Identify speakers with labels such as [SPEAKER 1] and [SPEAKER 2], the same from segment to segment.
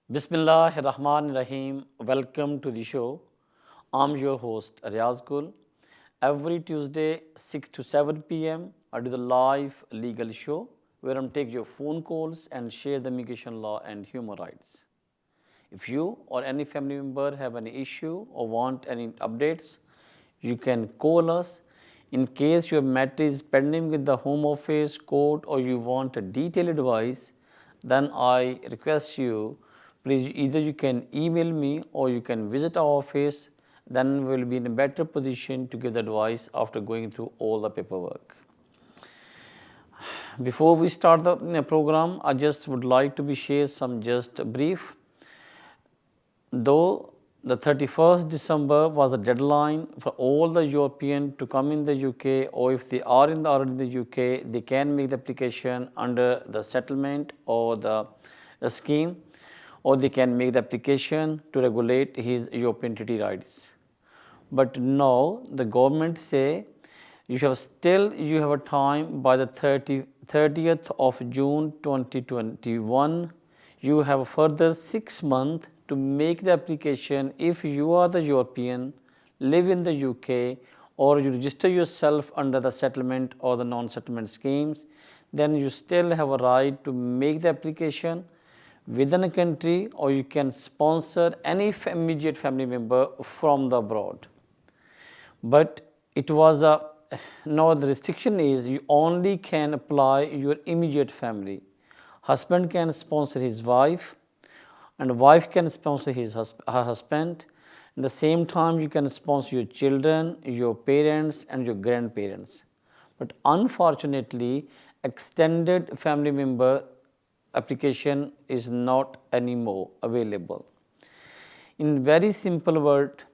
[SPEAKER 1] Bismillahirrahmanirrahim. Welcome to the show. I'm your host Riaz Gul. Every Tuesday 6 to 7 p.m. I do the live legal show where I take your phone calls and share the immigration law and human rights. If you or any family member have any issue or want any updates, you can call us. In case your matter is pending with the Home Office, court, or you want a detailed advice, then I request you, please either you can email me or you can visit our office, then we will be in a better position to give the advice after going through all the paperwork. Before we start the program, I just would like to be share some just brief. Though the 31st December was the deadline for all the European to come in the UK, or if they are already in the UK, they can make the application under the settlement or the scheme, or they can make the application to regulate his European treaty rights. But now the government say you have a time by the 30th of June 2021. You have a further 6 months to make the application if you are the European, live in the UK, or you register yourself under the settlement or the non-settlement schemes, then you still have a right to make the application within a country, or you can sponsor any immediate family member from the abroad. But it was now the restriction is you only can apply your immediate family. Husband can sponsor his wife, and wife can sponsor her husband. At the same time, you can sponsor your children, your parents, and your grandparents. But unfortunately, extended family member application is not anymore available. In very simple word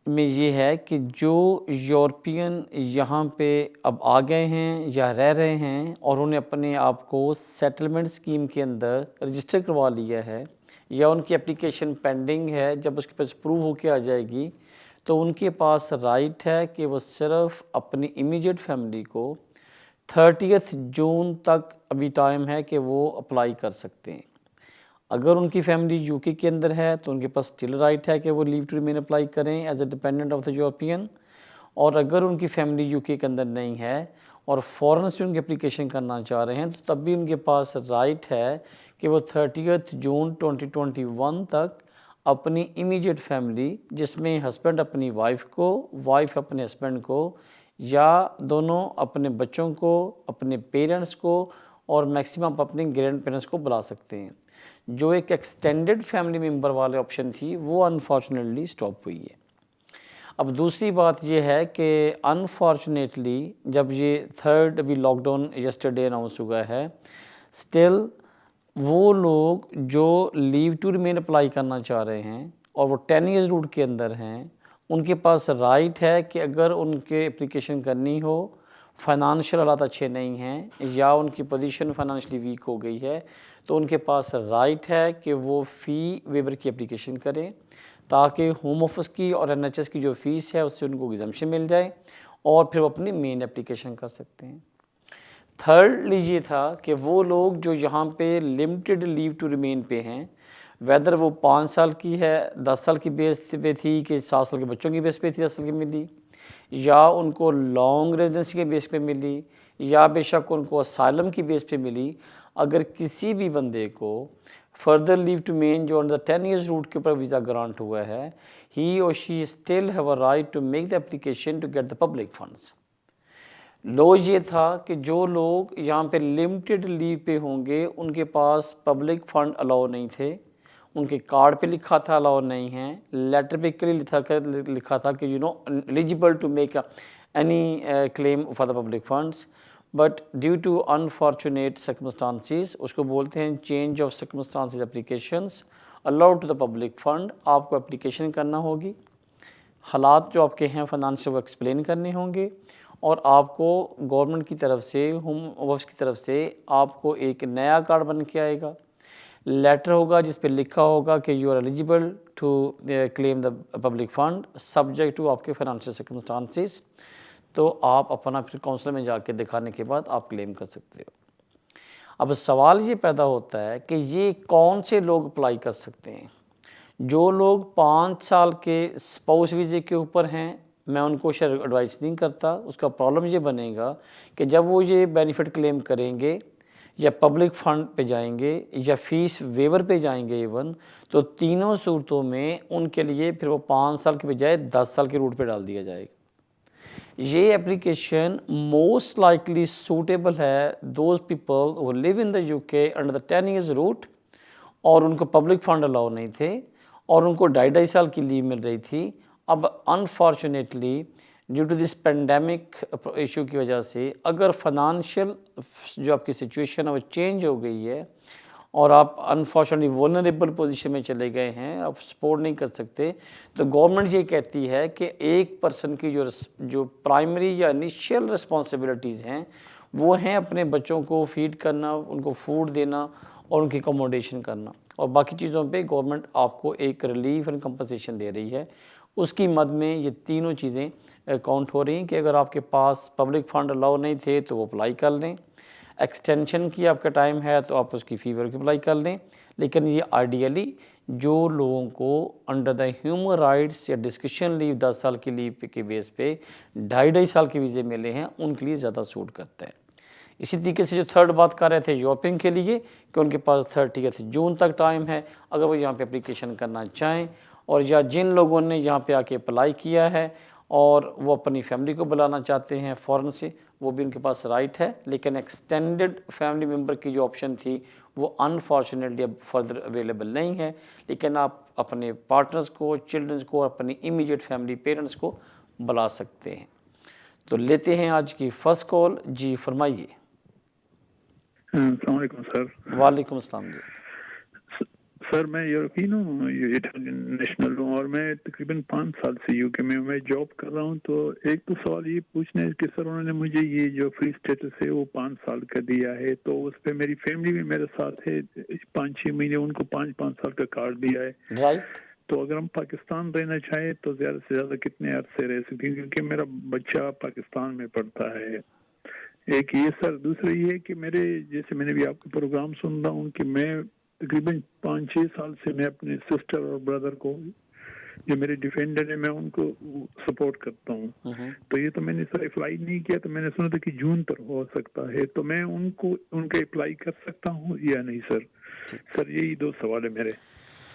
[SPEAKER 1] में ये है कि जो European यहाँ पे अब आ गए हैं या रह रहे हैं और उन्हें अपने आप को सेटलमेंट स्कीम के अंदर रजिस्टर करवा लिया है, या उनकी एप्लीकेशन पेंडिंग है, जब उसके पास प्रूव होके आ जाएगी तो उनके पास राइट है कि वो सिर्फ अपनी इमीडिएट फैमिली को 30 जून तक अभी टाइम है कि वो अप्लाई कर सकते हैं. अगर उनकी फैमिली यूके के अंदर है तो उनके पास स्टिल राइट है कि वो लीव टू रिमेन अप्लाई करें as a dependent of the European. और अगर उनकी फैमिली यूके के अंदर नहीं है और फ़ॉरेन से उनकी एप्लीकेशन करना चाह रहे हैं, तो तब भी उनके पास राइट है कि वो 30 जून 2021 तक अपनी इमीडिएट फैमिली, जिसमें हस्बैंड अपनी वाइफ को, वाइफ अपने हस्बैंड को, या दोनों अपने बच्चों को, अपने पेरेंट्स को, और मैक्सिमम अपने ग्रैंड पेरेंट्स को बुला सकते हैं. जो एक एक्सटेंडेड फैमिली मेम्बर वाले ऑप्शन थी वो अनफॉर्चुनेटली स्टॉप हुई है. अब दूसरी बात ये है कि अनफॉर्चुनेटली जब ये थर्ड अभी लॉकडाउन यस्टरडे अनाउंस हुआ है, स्टिल वो लोग जो लीव टू रिमेन अप्लाई करना चाह रहे हैं और वो 10 ईयर्स रूट के अंदर हैं, उनके पास राइट है कि अगर उनके एप्लीकेशन करनी हो, फाइनेंशियल हालात अच्छे नहीं हैं या उनकी पोजीशन फाइनेंशियली वीक हो गई है, तो उनके पास राइट है कि वो फ़ी वेवर की एप्लीकेशन करें ताकि होम ऑफिस की और एनएचएस की जो फ़ीस है उससे उनको एग्जम्पशन मिल जाए और फिर वो अपनी मेन एप्लीकेशन कर सकते हैं. थर्डली ये था कि वो लोग जो यहाँ पे लिमिटेड लीव टू रिमेन पे हैं, वेदर वो 5 साल की है, 10 साल की बेस पे थी कि 7 साल के बच्चों की बेस पे थी, 10 साल की मिली, या उनको लॉन्ग रेजिडेंसी के बेस पे मिली, या बेशक उनको असाइलम की बेस पे मिली, अगर किसी भी बंदे को फर्दर लीव टू मेन जो अंडर 10 ईयर्स रूट के ऊपर वीज़ा ग्रांट हुआ है, ही और she still have a right to make the application to get the public funds. लो ये था कि जो लोग यहाँ पे लिमिटेड लीव पे होंगे उनके पास पब्लिक फंड अलाउ नहीं थे, उनके कार्ड पे लिखा था अलाउ नहीं है, लेटर पे क्लियर लिखा था कि eligible to make any claim for the public funds, but due to unfortunate circumstances, उसको बोलते हैं change of circumstances applications allowed to the public fund, आपको एप्लीकेशन करना होगी, हालात जो आपके हैं फाइनेंशियल वो एक्सप्लेन करने होंगे, और आपको गवर्नमेंट की तरफ से, होम ऑफिस की तरफ से आपको एक नया कार्ड बन के आएगा, लेटर होगा जिस पे लिखा होगा कि you are eligible to claim the public fund subject to आपके फाइनेंशियल सर्कमस्टांसिस. तो आप अपना फिर काउंसलर में जाके दिखाने के बाद आप क्लेम कर सकते हो. अब सवाल ये पैदा होता है कि ये कौन से लोग अप्लाई कर सकते हैं। जो लोग 5 साल के स्पाउस वीज़े के ऊपर हैं, मैं उनको शायद एडवाइस नहीं करता। उसका प्रॉब्लम ये बनेगा कि जब वो ये बेनिफिट क्लेम करेंगे या पब्लिक फ़ंड पे जाएंगे या फ़ीस वेवर पे जाएंगे इवन, तो तीनों सूरतों में उनके लिए फिर वो 5 साल के बजाय 10 साल के रूट पे डाल दिया जाएगा। ये एप्लीकेशन मोस्ट लाइकली सूटेबल है those people who live in the UK under the 10 years route और उनको पब्लिक फंड अलाउ नहीं थे और उनको 2.5 साल की लीव मिल रही थी। अब unfortunately due to this pandemic issue की वजह से अगर फाइनेंशियल जो आपकी सिचुएशन है वो चेंज हो गई है और आप अनफॉर्चुनेटली वल्नरेबल पोजीशन में चले गए हैं, आप सपोर्ट नहीं कर सकते, तो गवर्नमेंट ये कहती है कि एक पर्सन की जो प्राइमरी या इनिशियल रिस्पॉन्सिबिलिटीज़ हैं वो हैं अपने बच्चों को फीड करना, उनको फूड देना और उनकी अकोमोडेशन करना, और बाकी चीज़ों पे गवर्नमेंट आपको एक रिलीफ एंड कंपनसेशन दे रही है। उसकी मद में ये तीनों चीज़ें काउंट हो रही हैं कि अगर आपके पास पब्लिक फ़ंड अलाउ नहीं थे तो वो अप्लाई कर लें, एक्सटेंशन की आपका टाइम है तो आप उसकी फ़ीवर की अप्लाई कर लें। लेकिन ये आइडियली जो लोगों को अंडर द ह्यूमन राइट्स या डिस्कशन लीव 10 साल की लीव के बेस पे 2.5 साल के वीज़े मिले हैं उनके लिए ज़्यादा सूट करता है। इसी तरीके से जो थर्ड बात कर रहे थे यूरोपियन के लिए कि उनके पास 30 जून तक टाइम है अगर वो यहाँ पे एप्लीकेशन करना चाहें, और या जिन लोगों ने यहाँ पे आके अप्लाई किया है और वो अपनी फैमिली को बुलाना चाहते हैं फ़ौरन से, वो भी उनके पास राइट है। लेकिन एक्सटेंडेड फैमिली मेम्बर की जो ऑप्शन थी वो अनफॉर्चुनेटली अब फर्दर अवेलेबल नहीं है, लेकिन आप अपने पार्टनर्स को, चिल्ड्रंस को और अपनी इमीडिएट फैमिली पेरेंट्स को बुला सकते हैं। तो लेते हैं आज की फ़र्स्ट कॉल। जी फरमाइए।
[SPEAKER 2] अस्सलाम वालेकुम सर।
[SPEAKER 1] वालेकुम अस्सलाम जी।
[SPEAKER 2] सर मैं यूरोपियन हूँ, इटालियन नेशनल हूँ और मैं तकरीबन 5 साल से यूके में मैं जॉब कर रहा हूँ। तो एक तो सवाल ये पूछना है कि सर उन्होंने मुझे ये जो फ्री स्टेटस है वो 5 साल का दिया है, तो उस पर मेरी फैमिली भी मेरे साथ है 5-6 महीने, उनको 5-5 साल का कार्ड दिया है।
[SPEAKER 1] राइट।
[SPEAKER 2] तो अगर हम पाकिस्तान रहना चाहें तो ज़्यादा से ज़्यादा कितने अरसे रह सकते हैं, क्योंकि मेरा बच्चा पाकिस्तान में पढ़ता है। एक ये सर, दूसरा ये है कि मेरे जैसे मैंने भी आपका प्रोग्राम सुन रहा हूँ कि मैं तकरीबन 5-6 साल से मैं अपने सिस्टर और ब्रदर को जो मेरे डिफेंडर है मैं उनको सपोर्ट करता हूँ। तो ये तो मैंने सर अप्लाई नहीं किया, तो मैंने सुना था कि जून तक हो सकता है, तो मैं उनके अप्लाई कर सकता हूँ या नहीं सर? सर यही 2 सवाल है मेरे।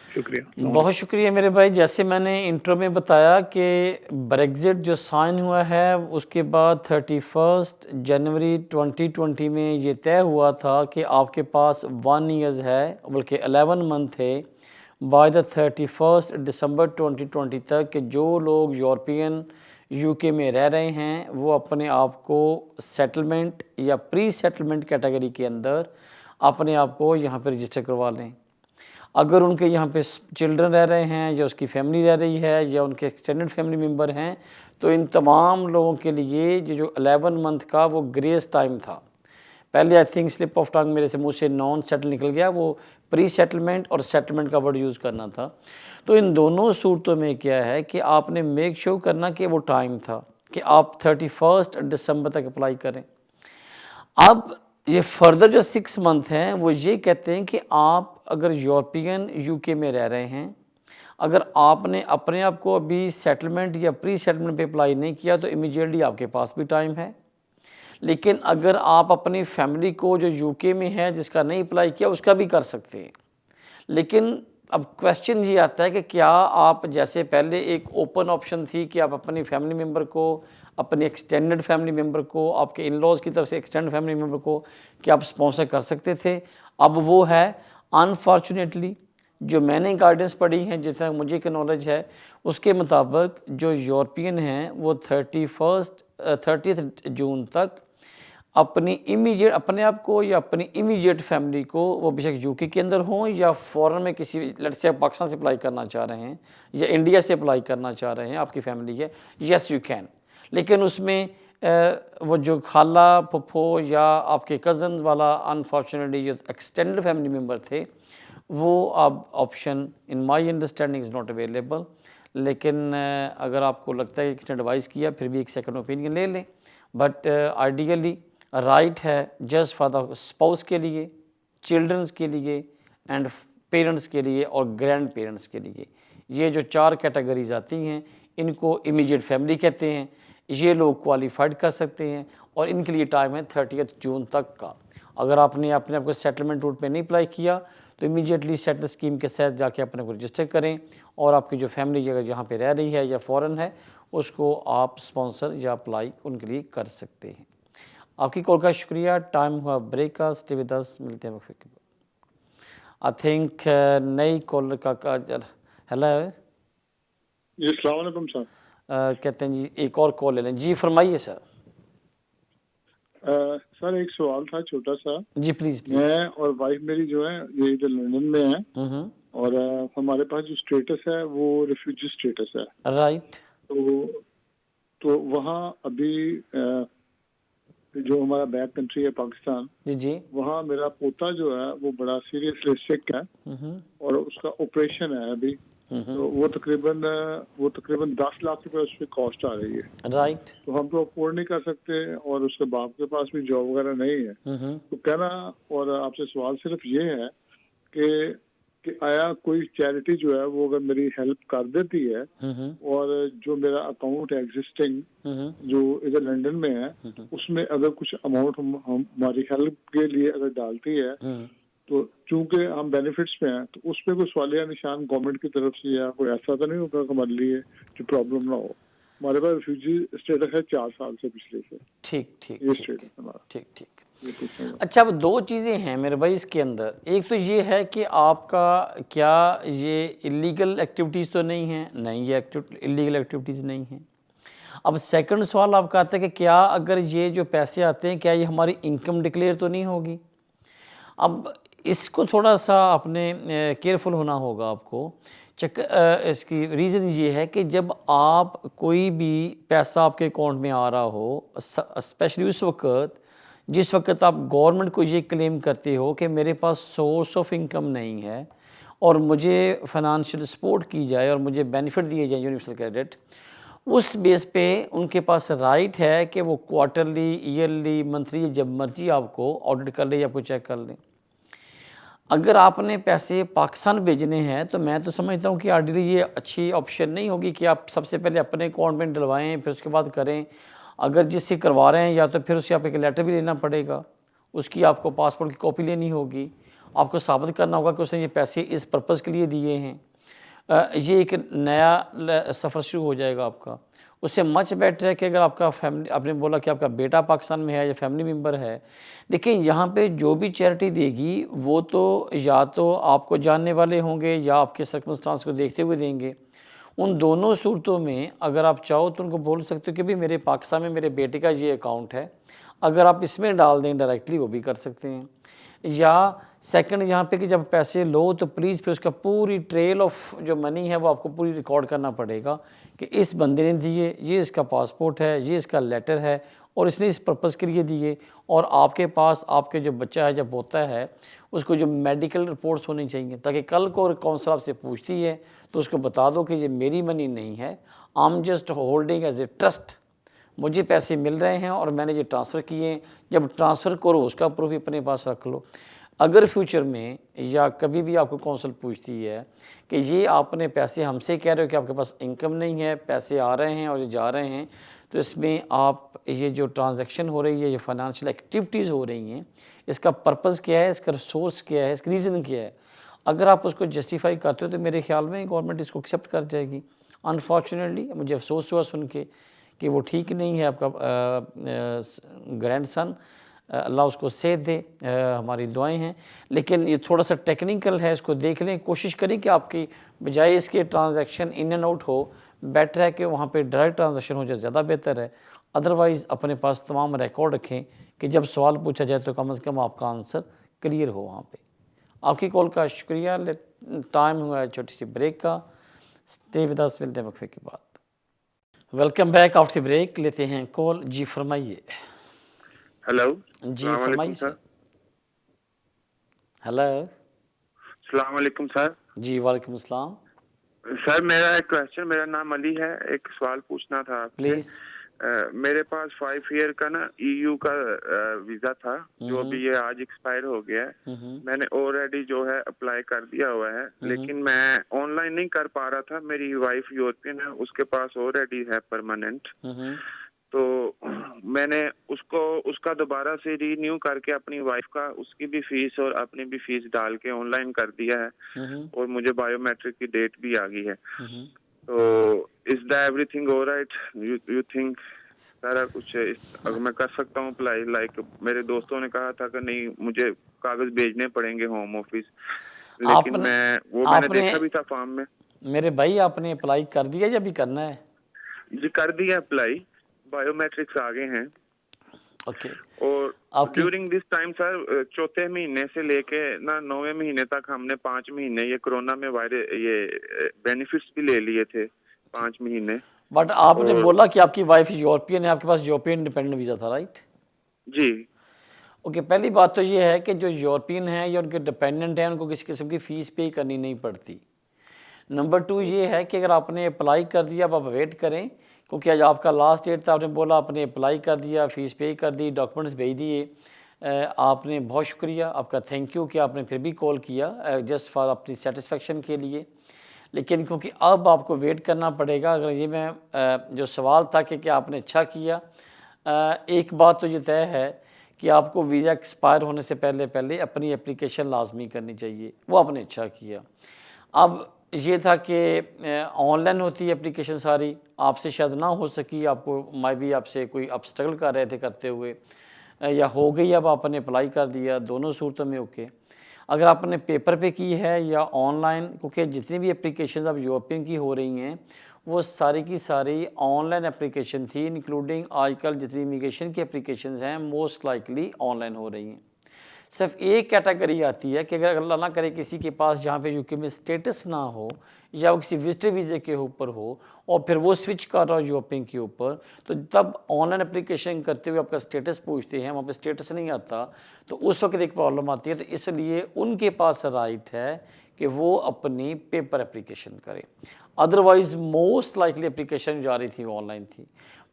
[SPEAKER 2] शुक्रिया।
[SPEAKER 1] बहुत शुक्रिया मेरे भाई। जैसे मैंने इंट्रो में बताया कि ब्रेग्जिट जो साइन हुआ है उसके बाद 31 जनवरी 2020 में ये तय हुआ था कि आपके पास 1 ईयर्स है, बल्कि 11 मंथ है बाय द 31 दिसंबर 2020 तक, कि जो लोग यूरोपियन यूके में रह रहे हैं वो अपने आप को सेटलमेंट या प्री सेटलमेंट कैटेगरी के अंदर अपने आप को यहाँ पर रजिस्टर करवा लें। अगर उनके यहाँ पे चिल्ड्रन रह रहे हैं या उसकी फैमिली रह रही है या उनके एक्सटेंडेड फैमिली मेम्बर हैं, तो इन तमाम लोगों के लिए ये जो 11 मंथ का वो ग्रेस टाइम था। पहले I think slip of tongue मेरे से मुँह से नॉन सेटल निकल गया, वो प्री सेटलमेंट और सेटलमेंट का वर्ड यूज़ करना था। तो इन दोनों सूरतों में क्या है कि आपने मेक श्योर करना कि वो टाइम था कि आप 31 दिसंबर तक अप्लाई करें। अब ये फर्दर जो 6 मंथ हैं वो ये कहते हैं कि आप अगर यूरोपियन यूके में रह रहे हैं, अगर आपने अपने आप को अभी सेटलमेंट या प्री सेटलमेंट पे अप्लाई नहीं किया तो इमीडिएटली आपके पास भी टाइम है। लेकिन अगर आप अपनी फैमिली को जो यूके में है जिसका नहीं अप्लाई किया उसका भी कर सकते हैं। लेकिन अब क्वेश्चन ये आता है कि क्या आप, जैसे पहले एक ओपन ऑप्शन थी कि आप अपनी फैमिली मेम्बर को, अपने एक्सटेंडेड फैमिली मेम्बर को, आपके इन लॉज की तरफ से एक्सटेंडेड फैमिली मेम्बर को क्या आप स्पॉन्सर कर सकते थे, अब वो है अनफॉर्चुनेटली जो मैंने गाइडेंस पढ़ी है, जितना मुझे की नॉलेज है उसके मुताबिक जो यूरोपियन हैं वो 30 जून तक अपनी इमीडिएट अपने आप को या अपनी इमीडिएट फैमिली को, वो बेशक यूके के अंदर हों या फॉरेन में किसी, लेट्स से पाकिस्तान से अप्लाई करना चाह रहे हैं या इंडिया से अप्लाई करना चाह रहे हैं, आपकी फैमिली है, यस यू कैन। लेकिन उसमें वो जो खाला फुफो या आपके कज़न वाला अनफॉर्चुनेटली जो एक्सटेंडेड फैमिली मेम्बर थे वो अब option in my understanding is not available. लेकिन अगर आपको लगता है कि किसने एडवाइस किया फिर भी एक सेकंड ओपिनियन ले लें। बट आइडियली राइट है जस्ट फॉर द स्पाउस के लिए, चिल्ड्रंस के लिए एंड पेरेंट्स के लिए और ग्रैंड पेरेंट्स के लिए। ये जो 4 कैटेगरीज आती हैं इनको इमीडिएट फैमिली कहते हैं। ये लोग क्वालिफाइड कर सकते हैं और इनके लिए टाइम है 30 जून तक का। अगर आपने अपने आप को सेटलमेंट रूट पे नहीं अप्लाई किया तो इमीडिएटली सेटल स्कीम के तहत जाके अपने को रजिस्टर करें और आपकी जो फैमिली अगर यहाँ पे रह रही है या फॉरेन है उसको आप स्पॉन्सर या अप्लाई उनके लिए कर सकते हैं। आपकी कॉल का शुक्रिया। टाइम हुआ ब्रेक का, स्टे विद अस, मिलते हैं वक्त। आई थिंक नई कॉलर का हेलो
[SPEAKER 3] जी अस्सलाम वालेकुम सर।
[SPEAKER 1] कहते हैं जी एक और कॉल ले लें। जी फरमाइए सर।
[SPEAKER 3] सर एक सवाल था छोटा सा।
[SPEAKER 1] जी प्लीज प्लीज।
[SPEAKER 3] मैं और वाइफ मेरी जो है ये इधर लंदन में है और हमारे पास जो स्टेटस है वो रिफ्यूजी स्टेटस है।
[SPEAKER 1] राइट।
[SPEAKER 3] तो वहाँ अभी जो हमारा बैक कंट्री है पाकिस्तान,
[SPEAKER 1] जी जी।
[SPEAKER 3] वहाँ मेरा पोता जो है वो बड़ा सीरियसली सिक है और उसका ऑपरेशन है अभी। तो वो तकरीबन 10 लाख रुपए उस पर कॉस्ट आ रही है।
[SPEAKER 1] राइट।
[SPEAKER 3] तो हम तो अफोर्ड नहीं कर सकते और उसके बाप के पास भी जॉब वगैरह नहीं है। तो कहना और आपसे सवाल सिर्फ ये है कि आया कोई चैरिटी जो है वो अगर मेरी हेल्प कर देती है और जो मेरा अकाउंट है एग्जिस्टिंग जो इधर लंदन में है उसमें अगर कुछ अमाउंट हमारी हेल्प के लिए अगर डालती है तो चूंकि हम बेनिफिट्स में हैं तो उस पर कोई सवालिया निशान गवर्नमेंट की तरफ से या कोई ऐसा तो नहीं होगा कि हमारे लिए जो प्रॉब्लम ना हो। हमारे पास रिफ्यूजी स्टेटस है 4 साल से पिछले से।
[SPEAKER 1] ठीक ठीक
[SPEAKER 3] ये स्टेटस हमारा।
[SPEAKER 1] ठीक ठीक। अच्छा अब 2 चीज़ें हैं मेरे भाई इसके अंदर। एक तो ये है कि आपका क्या ये इलीगल एक्टिविटीज़ तो नहीं है? नहीं, ये इलीगल एक्टिविटीज़ नहीं हैं। अब सेकंड सवाल आपका आता है कि क्या अगर ये जो पैसे आते हैं क्या ये हमारी इनकम डिक्लेयर तो नहीं होगी? अब इसको थोड़ा सा अपने केयरफुल होना होगा आपको। इसकी रीज़न ये है कि जब आप कोई भी पैसा आपके अकाउंट में आ रहा हो, स्पेशली उस वक्त जिस वक्त आप गवर्नमेंट को ये क्लेम करते हो कि मेरे पास सोर्स ऑफ इनकम नहीं है और मुझे फाइनेंशियल सपोर्ट की जाए और मुझे बेनिफिट दिए जाए यूनिवर्सल क्रेडिट, उस बेस पे उनके पास राइट है कि वो क्वार्टरली, ईयरली, मंथली जब मर्जी आपको ऑडिट कर ले या आपको चेक कर लें। अगर आपने पैसे पाकिस्तान भेजने हैं तो मैं तो समझता हूँ कि आरडीडी ये अच्छी ऑप्शन नहीं होगी कि आप सबसे पहले अपने अकाउंट में डलवाएं फिर उसके बाद करें। अगर जिससे करवा रहे हैं या तो फिर उससे आप एक लेटर भी लेना पड़ेगा, उसकी आपको पासपोर्ट की कॉपी लेनी होगी, आपको साबित करना होगा कि उसने ये पैसे इस पर्पज़ के लिए दिए हैं। ये एक नया सफ़र शुरू हो जाएगा आपका। उससे मच बेटर है कि अगर आपका फैमिली, आपने बोला कि आपका बेटा पाकिस्तान में है या फैमिली मेम्बर है, देखिए यहाँ पे जो भी चैरिटी देगी वो तो या तो आपको जानने वाले होंगे या आपके सर्कमस्टांस को देखते हुए देंगे। उन दोनों सूरतों में अगर आप चाहो तो उनको बोल सकते हो कि भाई मेरे पाकिस्तान में मेरे बेटे का ये अकाउंट है, अगर आप इसमें डाल दें डायरेक्टली वो भी कर सकते हैं। या सेकंड यहाँ पे कि जब पैसे लो तो प्लीज़ फिर उसका पूरी ट्रेल ऑफ जो मनी है वो आपको पूरी रिकॉर्ड करना पड़ेगा कि इस बंदे ने दिए, ये इसका पासपोर्ट है, ये इसका लेटर है और इसने इस पर्पज़ के लिए दिए। और आपके पास आपके जो बच्चा है जब होता है उसको जो मेडिकल रिपोर्ट्स होनी चाहिए ताकि कल को काउंसिल आपसे पूछती है तो उसको बता दो कि ये मेरी मनी नहीं है, I am just holding as a trust, मुझे पैसे मिल रहे हैं और मैंने ये ट्रांसफ़र किए। जब ट्रांसफ़र करो उसका प्रूफ भी अपने पास रख लो। अगर फ्यूचर में या कभी भी आपको काउंसिल पूछती है कि ये आपने पैसे हमसे कह रहे हो कि आपके पास इनकम नहीं है, पैसे आ रहे हैं और ये जा रहे हैं, तो इसमें आप ये जो ट्रांजैक्शन हो रही है, ये फाइनेंशियल एक्टिविटीज़ हो रही हैं, इसका पर्पज़ क्या है, इसका सोर्स क्या है, इसका रीज़न क्या है। अगर आप उसको जस्टिफाई करते हो तो मेरे ख्याल में गवर्नमेंट इसको एक्सेप्ट कर जाएगी। अनफॉर्चुनेटली मुझे अफसोस हुआ सुन के कि वो ठीक नहीं है आपका ग्रैंडसन, अल्लाह उसको सेहत दे, हमारी दुआएं हैं। लेकिन ये थोड़ा सा टेक्निकल है, इसको देख लें, कोशिश करें कि आपकी बजाय इसके ट्रांजैक्शन इन एंड आउट हो, बेटर है कि वहाँ पे डायरेक्ट ट्रांजैक्शन हो जाए, ज़्यादा बेहतर है। अदरवाइज़ अपने पास तमाम रिकॉर्ड रखें कि जब सवाल पूछा जाए तो कम से कम आपका आंसर क्लियर हो वहाँ पे। आपकी कॉल का शुक्रिया। टाइम हुआ है छोटी सी ब्रेक का, स्टे विद अस, मिलते हैं वक्फे के बाद। Welcome back after break. लेते हैं कॉल। जी फरमाइए।
[SPEAKER 4] हेलो
[SPEAKER 1] जी फरमाइए सर। हेलो।
[SPEAKER 4] अस्सलाम वालेकुम सर।
[SPEAKER 1] जी वालेकुम अस्सलाम।
[SPEAKER 4] सर मेरा एक क्वेश्चन, मेरा नाम अली है, एक सवाल पूछना था आपसे।
[SPEAKER 1] प्लीज।
[SPEAKER 4] मेरे पास 5 ईयर का ना EU का वीजा था, जो अभी ये आज एक्सपायर हो गया है। मैंने ऑलरेडी जो है अप्लाई कर दिया हुआ है, लेकिन मैं ऑनलाइन नहीं कर पा रहा था। मेरी वाइफ यूरोपियन है, उसके पास ऑलरेडी है परमानेंट। तो मैंने उसका दोबारा से रीन्यू करके अपनी वाइफ का, उसकी भी फीस और अपनी भी फीस डाल के ऑनलाइन कर दिया है, और मुझे बायोमेट्रिक की डेट भी आ गई है। तो is the everything alright? You think सारा कुछ अगर मैं कर सकता हूँ अप्लाई? लाइक मेरे दोस्तों ने कहा था कि नहीं, मुझे कागज भेजने पड़ेंगे होम ऑफिस, लेकिन मैंने देखा भी था फॉर्म में।
[SPEAKER 1] मेरे भाई, आपने अप्लाई कर दिया या भी करना है?
[SPEAKER 4] जी कर दिया अप्लाई, बायोमेट्रिक्स आ गए हैं।
[SPEAKER 1] ओके।
[SPEAKER 4] और ड्यूरिंग दिस टाइम सर, चौथे महीने से लेके ना 9वें महीने तक हमने 5 महीने ये कोरोना में ये बेनिफिट्स भी ले लिए थे, 5 महीने।
[SPEAKER 1] बट आपने बोला कि आपकी वाइफ यूरोपियन है, आपके पास यूरोपियन डिपेंडेंट वीज़ा था, राइट?
[SPEAKER 4] जी।
[SPEAKER 1] ओके, पहली बात तो ये है कि जो यूरोपियन है या उनके डिपेंडेंट हैं, उनको किसी किस्म की फ़ीस पे करनी नहीं पड़ती। नंबर 2 ये है कि अगर आपने अप्लाई कर दिया, अब आप वेट करें, क्योंकि आज आपका लास्ट डेट था। आपने बोला आपने अप्लाई कर दिया, फ़ीस पे कर दी, डॉक्यूमेंट्स भेज दिए। आपने बहुत शुक्रिया, आपका थैंक यू कि आपने फिर भी कॉल किया जस्ट फॉर अपनी सेटिस्फेक्शन के लिए। लेकिन क्योंकि अब आपको वेट करना पड़ेगा, अगर ये मैं जो सवाल था कि क्या आपने अच्छा किया, एक बात तो ये तय है कि आपको वीज़ा एक्सपायर होने से पहले पहले अपनी एप्लीकेशन लाजमी करनी चाहिए। वो आपने अच्छा किया। अब ये था कि ऑनलाइन होती है एप्लीकेशन सारी, आपसे शायद ना हो सकी, आपको माई भी आपसे कोई आप स्ट्रगल कर रहे थे करते हुए, या हो गई, अब आपने अप्लाई कर दिया, दोनों सूरतों में ओके। अगर आपने पेपर पे की है या ऑनलाइन, क्योंकि जितनी भी एप्लीकेशन अब यूरोपियन की हो रही हैं वो सारी की सारी ऑनलाइन एप्लीकेशन थी, इंक्लूडिंग आजकल जितनी इमिग्रेशन की एप्लीकेशन हैं मोस्ट लाइकली ऑनलाइन हो रही हैं। सिर्फ एक कैटेगरी आती है कि अगर अल्लाह ना करे किसी के पास जहाँ पे यूके में स्टेटस ना हो या वो किसी विजिटर वीज़े के ऊपर हो और फिर वो स्विच कर रहा हो यूरोपियन के ऊपर, तो तब ऑनलाइन एप्लीकेशन करते हुए आपका स्टेटस पूछते हैं, वहाँ पे स्टेटस नहीं आता, तो उस वक्त एक प्रॉब्लम आती है। तो इसलिए उनके पास राइट है कि वो अपनी पेपर एप्लीकेशन करें। अदरवाइज़ मोस्ट लाइकली एप्लीकेशन जा रही थी वो ऑनलाइन थी।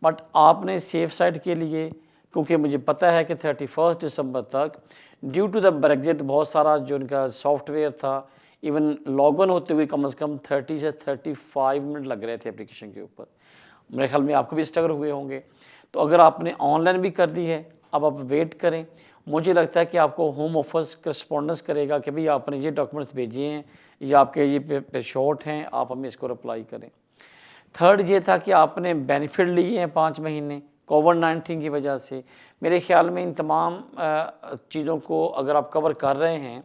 [SPEAKER 1] बट आपने सेफ साइड के लिए, क्योंकि मुझे पता है कि 31 दिसंबर तक ड्यू टू द ब्रेग्जिट बहुत सारा जो उनका सॉफ्टवेयर था, इवन लॉगिन होते हुए कम से कम 30 से 35 मिनट लग रहे थे एप्लीकेशन के ऊपर। मेरे ख्याल में आपको भी स्ट्रगल हुए होंगे। तो अगर आपने ऑनलाइन भी कर दी है, अब आप वेट करें। मुझे लगता है कि आपको होम ऑफिस करस्पॉन्डेंस करेगा कि भाई आपने ये डॉक्यूमेंट्स भेजे हैं या आपके ये पे शॉर्ट हैं, आप हमें इसको रिप्लाई करें। थर्ड ये था कि आपने बेनिफिट लिए हैं 5 महीने कोविड-19 की वजह से। मेरे ख्याल में इन तमाम चीज़ों को अगर आप कवर कर रहे हैं,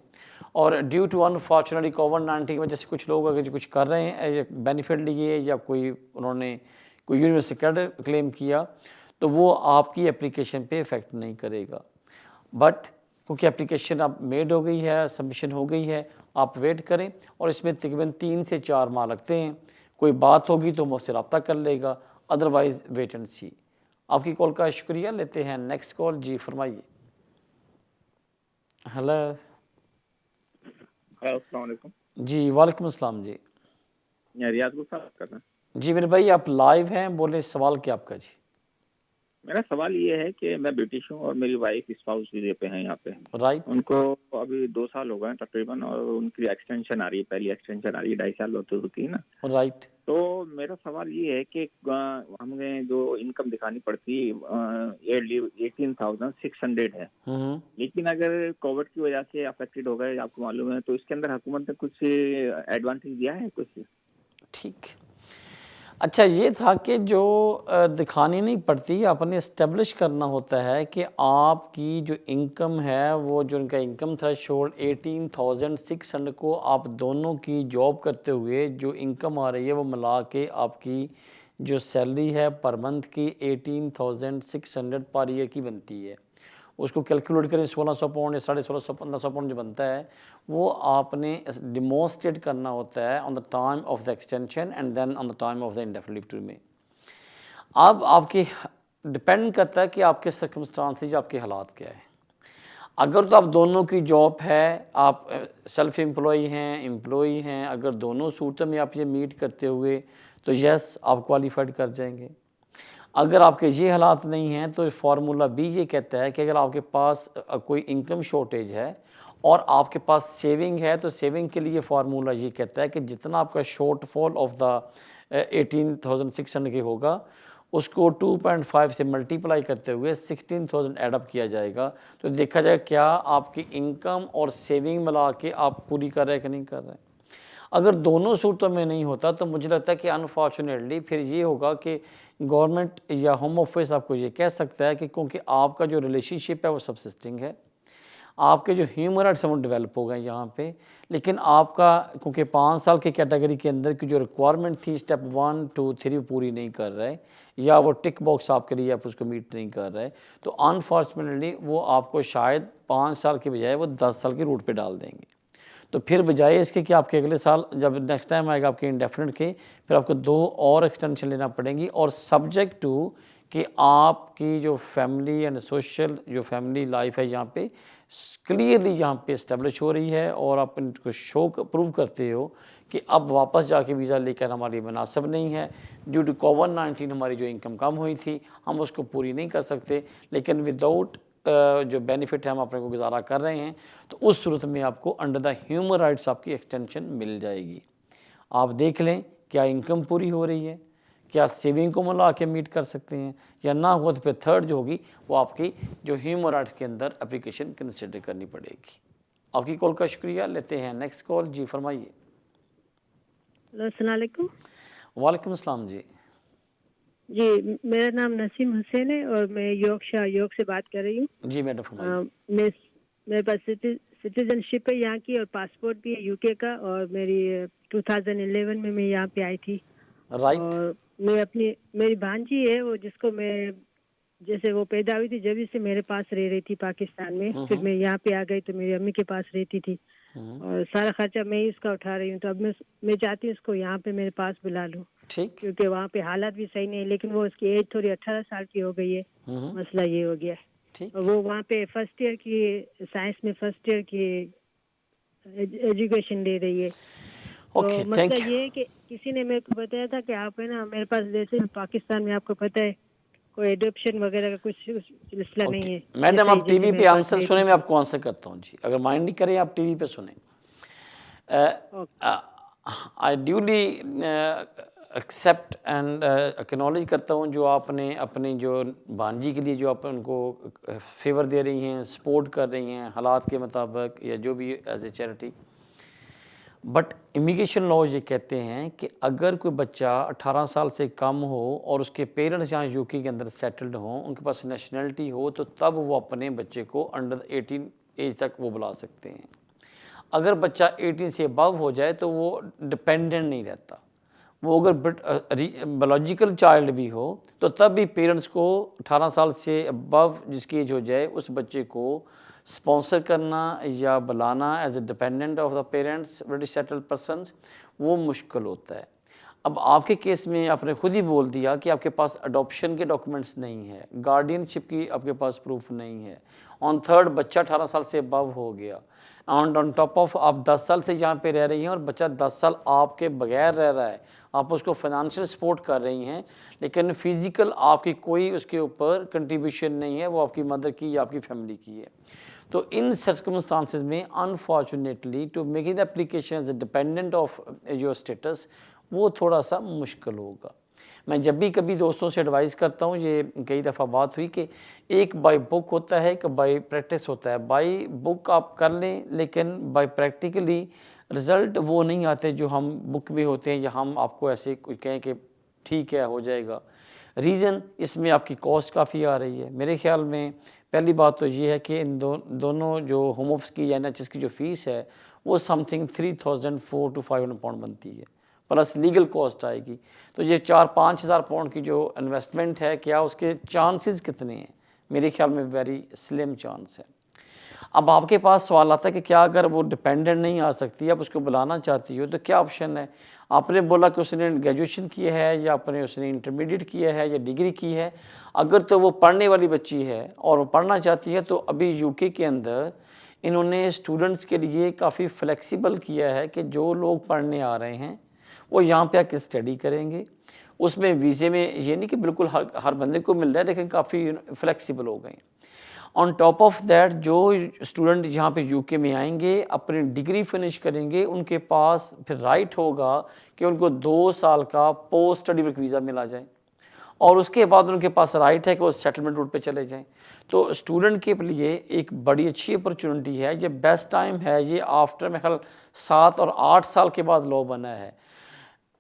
[SPEAKER 1] और ड्यू टू अनफॉर्चुनेटली कोविड-19 की वजह से कुछ लोग अगर कुछ कर रहे हैं, बेनिफिट लिए या उन्होंने कोई यूनिवर्सिटी क्रेडिट क्लेम किया, तो वो आपकी एप्लीकेशन पे इफ़ेक्ट नहीं करेगा। बट क्योंकि एप्लीकेशन अब मेड हो गई है, सबमिशन हो गई है, आप वेट करें। और इसमें तकरीबन 3 से 4 माह लगते हैं। कोई बात होगी तो मुझसे रब्ता कर लेगा, अदरवाइज़ वेट एंड सी। आपकी कॉल का शुक्रिया। लेते हैं नेक्स्ट कॉल। जी फरमाइए। हेलो।
[SPEAKER 5] अस्सलाम वालेकुम।
[SPEAKER 1] जी वालेकुम अस्सलाम। जी
[SPEAKER 5] रियाज को बात कर रहे हैं।
[SPEAKER 1] जी मेरे भाई, आप लाइव हैं, बोले सवाल क्या आपका? जी
[SPEAKER 5] मेरा सवाल ये है कि मैं ब्रिटिश हूँ और मेरी वाइफ स्पाउस वीजे पे है यहाँ पे।
[SPEAKER 1] राइट।
[SPEAKER 5] उनको अभी 2 साल हो गए हैं तकरीबन, और उनकी एक्सटेंशन आ रही है, पहली एक्सटेंशन आ रही है, 2.5 साल होती है ना।
[SPEAKER 1] राइट।
[SPEAKER 5] तो मेरा सवाल ये है कि हमें जो इनकम दिखानी पड़ती है 18,600 है, लेकिन अगर कोविड की वजह से अफेक्टेड हो गए, आपको मालूम है, तो इसके अंदर हुकूमत ने कुछ एडवांटेज दिया है कुछ?
[SPEAKER 1] ठीक। अच्छा, ये था कि जो दिखानी नहीं पड़ती, आपने इस्टेब्लिश करना होता है कि आपकी जो इनकम है, वो जो उनका इनकम थ्रेशोल्ड 18,600 को आप दोनों की जॉब करते हुए जो इनकम आ रही है वो मिला के आपकी जो सैलरी है पर मंथ की 18,600 पर ईयर की बनती है। उसको कैलकुलेट करें 1600 पाउंड या 1650 1500 पाउंड जो बनता है, वो आपने डिमॉन्स्ट्रेट करना होता है on the time of the extension and then on the time of the indefinite leave to remain. अब आपके डिपेंड करता है कि आपके सर्कमस्टांसेस, आपके हालात क्या है। अगर तो आप दोनों की जॉब है, आप सेल्फ एम्प्लॉई हैं, अगर दोनों सूरतों में आप ये मीट करते हुए, तो यस आप क्वालिफाइड कर जाएंगे। अगर आपके ये हालात नहीं हैं तो फार्मूला बी ये कहता है कि अगर आपके पास कोई इनकम शॉर्टेज है और आपके पास सेविंग है तो सेविंग के लिए फार्मूला ये कहता है कि जितना आपका शॉर्टफॉल ऑफ द 18,600 के होगा उसको 2.5 से मल्टीप्लाई करते हुए 16,000 एडअप किया जाएगा। तो देखा जाए क्या आपकी इनकम और सेविंग मिला के आप पूरी कर रहे हैं कि नहीं कर रहे हैं। अगर दोनों सूरतों में नहीं होता तो मुझे लगता है कि अनफॉर्चुनेटली फिर ये होगा कि गवर्नमेंट या होम ऑफिस आपको ये कह सकता है कि क्योंकि आपका जो रिलेशनशिप है वो सबसिस्टिंग है, आपके जो ह्यूमन राइट्स हैं वो डेवलप हो गए यहाँ पे, लेकिन आपका क्योंकि 5 साल की कैटेगरी के अंदर की जो रिक्वायरमेंट थी स्टेप 1, 2, 3 पूरी नहीं कर रहे या वो टिक बॉक्स आपके लिए आप उसको मीट नहीं कर रहे, तो अनफॉर्चुनेटली वो आपको शायद 5 साल के बजाय वो 10 साल की रूट पे डाल देंगे। तो फिर बजाय इसके कि आपके अगले साल जब नेक्स्ट टाइम आएगा आपके इंडेफिनिट के, फिर आपको 2 और एक्सटेंशन लेना पड़ेगी और सब्जेक्ट टू कि आपकी जो फैमिली एंड सोशल जो फैमिली लाइफ है यहाँ पे क्लियरली यहाँ पे इस्टेब्लिश हो रही है और आप इनको शो प्रूव करते हो कि अब वापस जाके वीज़ा लेकर हमारी मुनासिब नहीं है, ड्यू टू कोविड-19 हमारी जो इनकम कम हुई थी हम उसको पूरी नहीं कर सकते, लेकिन विदाउट जो बेनिफिट है हम अपने को गुजारा कर रहे हैं, तो उस सूरत में आपको अंडर द ह्यूमन राइट्स आपकी एक्सटेंशन मिल जाएगी। आप देख लें क्या इनकम पूरी हो रही है, क्या सेविंग को मिला के मीट कर सकते हैं, या ना हो तो फिर थर्ड जो होगी वो आपकी जो ह्यूमन राइट्स के अंदर एप्लीकेशन कंसिडर करनी पड़ेगी। आपकी कॉल का शुक्रिया। लेते हैं नेक्स्ट कॉल। जी फरमाइए।
[SPEAKER 6] अस्सलाम वालेकुम।
[SPEAKER 1] वालेकुम अस्सलाम। जी
[SPEAKER 6] जी, मेरा नाम नसीम हुसैन है और मैं योग से बात कर रही हूँ।
[SPEAKER 1] जी मैडम फरमाइए।
[SPEAKER 6] मेरे पास सिटीजनशिप है यहाँ की और पासपोर्ट भी है यूके का, और मेरी 2011 में मैं यहाँ पे आई थी।
[SPEAKER 1] राइट।
[SPEAKER 6] और मैं मेरी भांजी है वो, जिसको मैं जैसे वो पैदा हुई थी जब से मेरे पास रह रही थी पाकिस्तान में, फिर मैं यहाँ पे आ गई तो मेरी अम्मी के पास रहती थी और सारा खर्चा मैं ही उसका उठा रही हूँ। तो अब मैं चाहती हूँ उसको यहाँ पे मेरे पास बुला लूँ,
[SPEAKER 1] ठीक,
[SPEAKER 6] क्योंकि वहाँ पे हालात भी सही नहीं है, लेकिन वो उसकी एज थोड़ी 18 साल की हो गई है। मसला ये हो गया है। और वो वहाँ पे फर्स्ट ईयर की साइंस में फर्स्ट ईयर की एजुकेशन ले रही है। तो मसला ये है कि किसी ने मेरे को बताया था कि आप है ना मेरे पास, जैसे पाकिस्तान में आपको पता है कोई एडॉप्शन वगैरह का कुछ सिलसिला नहीं है।
[SPEAKER 1] मैडम आप टीवी पे आंसर सुने, मैं आपको आंसर करता हूँ जी, अगर माइंड नहीं करें आप टीवी पे सुने। आई ड्यूली एक्सेप्ट एंड एक्नॉलेज करता हूँ जो आपने अपनी जो भांजी के लिए जो आप उनको फेवर दे रही हैं, सपोर्ट कर रही हैं हालात के मुताबिक या जो भी as a charity. But immigration law ये कहते हैं कि अगर कोई बच्चा 18 साल से कम हो और उसके पेरेंट्स यहाँ यूके के अंदर सेटल्ड हों, उनके पास नेशनलिटी हो, तो तब वो अपने बच्चे को अंडर 18 एज तक वो बुला सकते हैं। अगर बच्चा 18 से अबव हो जाए तो वो डिपेंडेंट नहीं रहता। वो अगर बायोलॉजिकल चाइल्ड भी हो तो तब भी पेरेंट्स को 18 साल से अबव जिसकी एज हो जाए उस बच्चे को स्पॉन्सर करना या बुलाना as a dependent of the parents already settled persons वो मुश्किल होता है। अब आपके केस में आपने खुद ही बोल दिया कि आपके पास अडॉप्शन के डॉक्यूमेंट्स नहीं है, गार्डियनशिप की आपके पास प्रूफ नहीं है, ऑन थर्ड बच्चा 18 साल से अबव हो गया, एंड ऑन टॉप ऑफ आप 10 साल से यहाँ पे रह रही हैं और बच्चा 10 साल आपके बगैर रह रहा है, आप उसको फाइनेंशियल सपोर्ट कर रही हैं, लेकिन फिज़िकल आपकी कोई उसके ऊपर कंट्रीब्यूशन नहीं है, वो आपकी मदर की या आपकी फैमिली की है। तो इन सर्कमस्टांसेस में unfortunately to making the application as a dependent of your status वो थोड़ा सा मुश्किल होगा। मैं जब भी कभी दोस्तों से एडवाइस करता हूँ, ये कई दफ़ा बात हुई कि एक बाय बुक होता है, एक बाय प्रैक्टिस होता है। बाय बुक आप कर लें, लेकिन बाय प्रैक्टिकली रिज़ल्ट वो नहीं आते जो हम बुक में होते हैं या हम आपको ऐसे कोई कहें कि ठीक है हो जाएगा। रीज़न इसमें आपकी कॉस्ट काफ़ी आ रही है। मेरे ख्याल में पहली बात तो ये है कि इन दोनों जो होम ऑफिस की या NHS की जो फ़ीस है वो समथिंग 3,400 to 500 पाउंड बनती है, प्लस लीगल कॉस्ट आएगी। तो ये 4-5 हज़ार पाउंड की जो इन्वेस्टमेंट है, क्या उसके चांसेस कितने हैं? मेरे ख्याल में वेरी स्लिम चांस है। अब आपके पास सवाल आता है कि क्या अगर वो डिपेंडेंट नहीं आ सकती, आप उसको बुलाना चाहती हो तो क्या ऑप्शन है? आपने बोला कि उसने ग्रेजुएशन किया है या उसने इंटरमीडिएट किया है या डिग्री की है। अगर तो वो पढ़ने वाली बच्ची है और वो पढ़ना चाहती है तो अभी यूके के अंदर इन्होंने स्टूडेंट्स के लिए काफ़ी फ्लेक्सिबल किया है कि जो लोग पढ़ने आ रहे हैं वो यहाँ पे आके स्टडी करेंगे, उसमें वीज़े में ये नहीं कि बिल्कुल हर बंदे को मिल रहा है, लेकिन काफ़ी फ्लेक्सिबल हो गए। ऑन टॉप ऑफ दैट जो स्टूडेंट यहाँ पे यूके में आएंगे, अपनी डिग्री फिनिश करेंगे, उनके पास फिर राइट होगा कि उनको 2 साल का पोस्ट स्टडी वर्क वीज़ा मिला जाए, और उसके बाद उनके पास राइट है कि वो सेटलमेंट रूट पे चले जाएं। तो स्टूडेंट के लिए एक बड़ी अच्छी अपॉर्चुनिटी है, ये बेस्ट टाइम है। ये आफ्टर मेरे ख्याल 7 और 8 साल के बाद लॉ बना है।